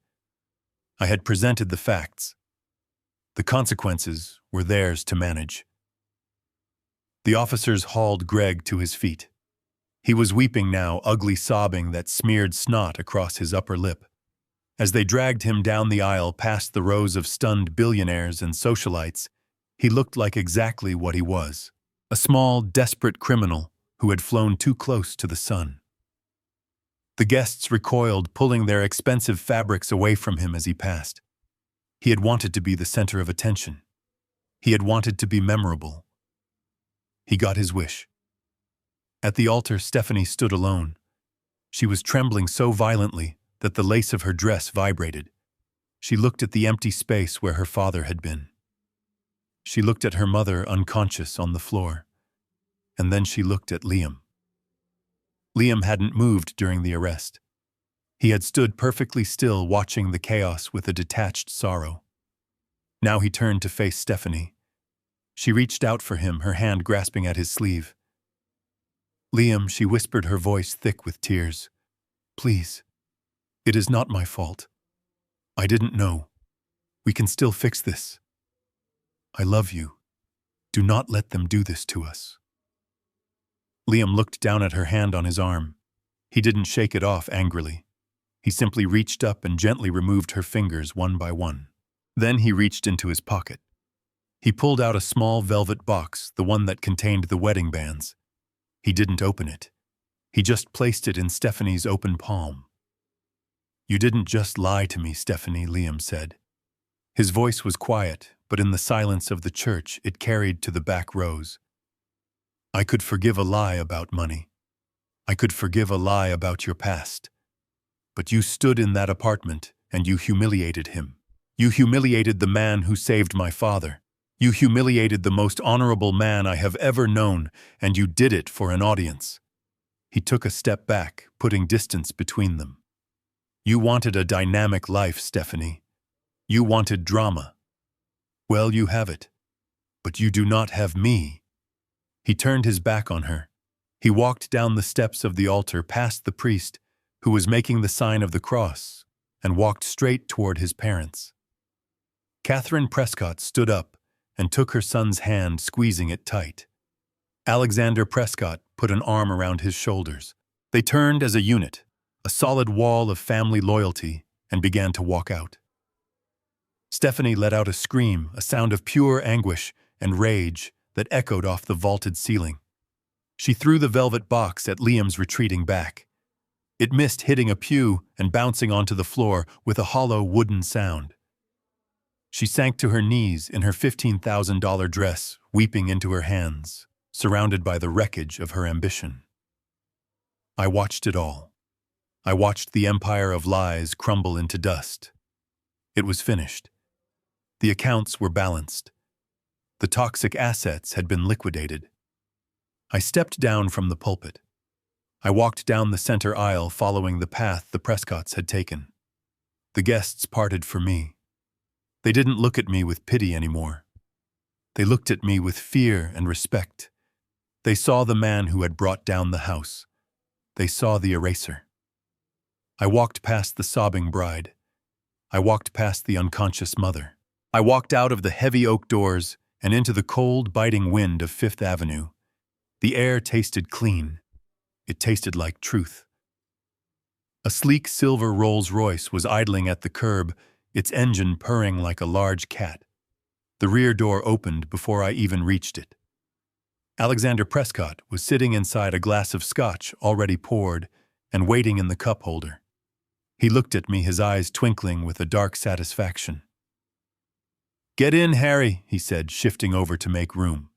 I had presented the facts. The consequences were theirs to manage. The officers hauled Greg to his feet. He was weeping now, ugly sobbing that smeared snot across his upper lip. As they dragged him down the aisle past the rows of stunned billionaires and socialites, he looked like exactly what he was, a small, desperate criminal who had flown too close to the sun. The guests recoiled, pulling their expensive fabrics away from him as he passed. He had wanted to be the center of attention. He had wanted to be memorable. He got his wish. At the altar, Stephanie stood alone. She was trembling so violently that the lace of her dress vibrated. She looked at the empty space where her father had been. She looked at her mother unconscious on the floor. And then she looked at Liam. Liam hadn't moved during the arrest. He had stood perfectly still, watching the chaos with a detached sorrow. Now he turned to face Stephanie. She reached out for him, her hand grasping at his sleeve. "Liam," she whispered, her voice thick with tears. "Please. It is not my fault. I didn't know. We can still fix this. I love you. Do not let them do this to us." Liam looked down at her hand on his arm. He didn't shake it off angrily. He simply reached up and gently removed her fingers one by one. Then he reached into his pocket. He pulled out a small velvet box, the one that contained the wedding bands. He didn't open it. He just placed it in Stephanie's open palm. "You didn't just lie to me, Stephanie," Liam said. His voice was quiet, but in the silence of the church it carried to the back rows. "I could forgive a lie about money. I could forgive a lie about your past. But you stood in that apartment and you humiliated him. You humiliated the man who saved my father. You humiliated the most honorable man I have ever known, and you did it for an audience." He took a step back, putting distance between them. "You wanted a dynamic life, Stephanie. You wanted drama. Well, you have it. But you do not have me." He turned his back on her. He walked down the steps of the altar, past the priest, who was making the sign of the cross, and walked straight toward his parents. Catherine Prescott stood up and took her son's hand, squeezing it tight. Alexander Prescott put an arm around his shoulders. They turned as a unit, a solid wall of family loyalty, and began to walk out. Stephanie let out a scream, a sound of pure anguish and rage that echoed off the vaulted ceiling. She threw the velvet box at Liam's retreating back. It missed, hitting a pew and bouncing onto the floor with a hollow wooden sound. She sank to her knees in her $15,000 dress, weeping into her hands, surrounded by the wreckage of her ambition. I watched it all. I watched the empire of lies crumble into dust. It was finished. The accounts were balanced. The toxic assets had been liquidated. I stepped down from the pulpit. I walked down the center aisle, following the path the Prescotts had taken. The guests parted for me. They didn't look at me with pity anymore. They looked at me with fear and respect. They saw the man who had brought down the house. They saw the eraser. I walked past the sobbing bride. I walked past the unconscious mother. I walked out of the heavy oak doors and into the cold, biting wind of Fifth Avenue. The air tasted clean. It tasted like truth. A sleek silver Rolls-Royce was idling at the curb, its engine purring like a large cat. The rear door opened before I even reached it. Alexander Prescott was sitting inside a glass of scotch already poured and waiting in the cup holder. He looked at me, his eyes twinkling with a dark satisfaction. "Get in, Harry," he said, shifting over to make room.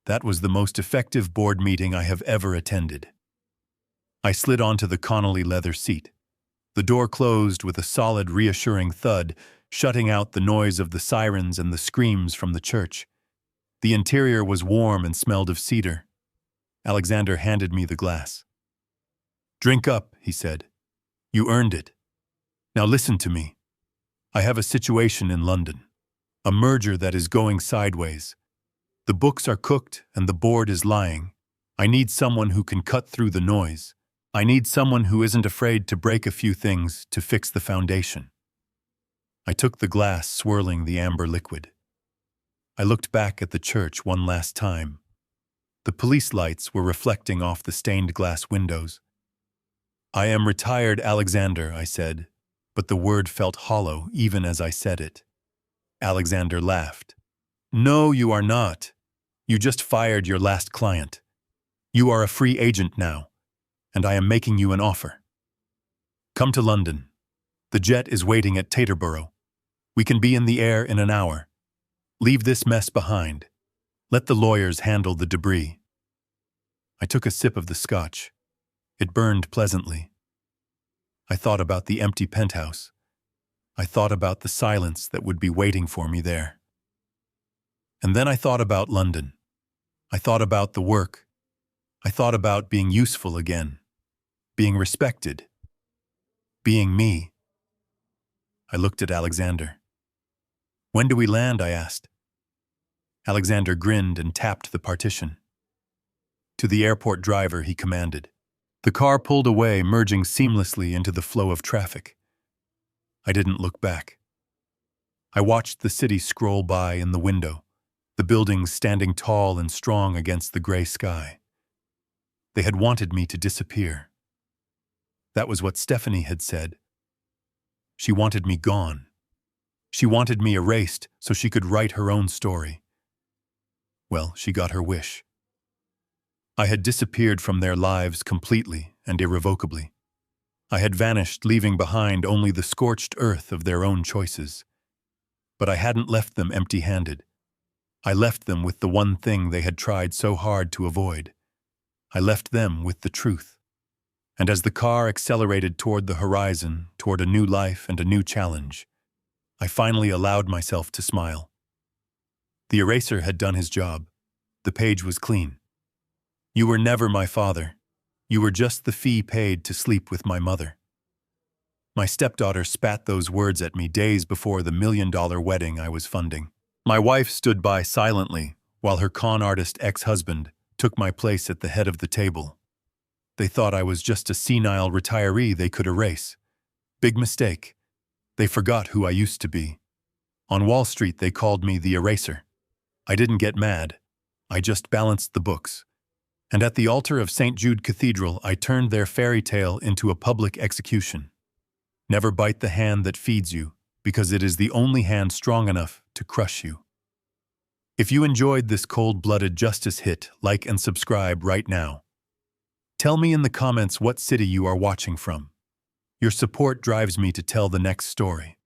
That was the most effective board meeting I have ever attended. I slid onto the Connolly leather seat. The door closed with a solid, reassuring thud, shutting out the noise of the sirens and the screams from the church. The interior was warm and smelled of cedar. Alexander handed me the glass. "Drink up," he said. "You earned it. Now listen to me. I have a situation in London. A merger that is going sideways. The books are cooked and the board is lying. I need someone who can cut through the noise. I need someone who isn't afraid to break a few things to fix the foundation." I took the glass, swirling the amber liquid. I looked back at the church one last time. The police lights were reflecting off the stained glass windows. "I am retired, Alexander," I said, but the word felt hollow even as I said it. Alexander laughed. "No, you are not. You just fired your last client. You are a free agent now, and I am making you an offer. Come to London. The jet is waiting at Taterborough. We can be in the air in an hour. Leave this mess behind. Let the lawyers handle the debris." I took a sip of the scotch. It burned pleasantly. I thought about the empty penthouse. I thought about the silence that would be waiting for me there. And then I thought about London. I thought about the work. I thought about being useful again, being respected, being me. I looked at Alexander. "When do we land?" I asked. Alexander grinned and tapped the partition. To the airport driver, he commanded. The car pulled away, merging seamlessly into the flow of traffic. I didn't look back. I watched the city scroll by in the window, the buildings standing tall and strong against the gray sky. They had wanted me to disappear. That was what Stephanie had said. She wanted me gone. She wanted me erased so she could write her own story. Well, she got her wish. I had disappeared from their lives completely and irrevocably. I had vanished, leaving behind only the scorched earth of their own choices. But I hadn't left them empty-handed. I left them with the one thing they had tried so hard to avoid. I left them with the truth. And as the car accelerated toward the horizon, toward a new life and a new challenge, I finally allowed myself to smile. The eraser had done his job. The page was clean. You were never my father. You were just the fee paid to sleep with my mother. My stepdaughter spat those words at me days before the $1 million wedding I was funding. My wife stood by silently while her con artist ex-husband took my place at the head of the table. They thought I was just a senile retiree they could erase. Big mistake. They forgot who I used to be. On Wall Street, they called me the eraser. I didn't get mad. I just balanced the books. And at the altar of St. Jude Cathedral, I turned their fairy tale into a public execution. Never bite the hand that feeds you, because it is the only hand strong enough to crush you. If you enjoyed this cold-blooded justice hit, like and subscribe right now. Tell me in the comments what city you are watching from. Your support drives me to tell the next story.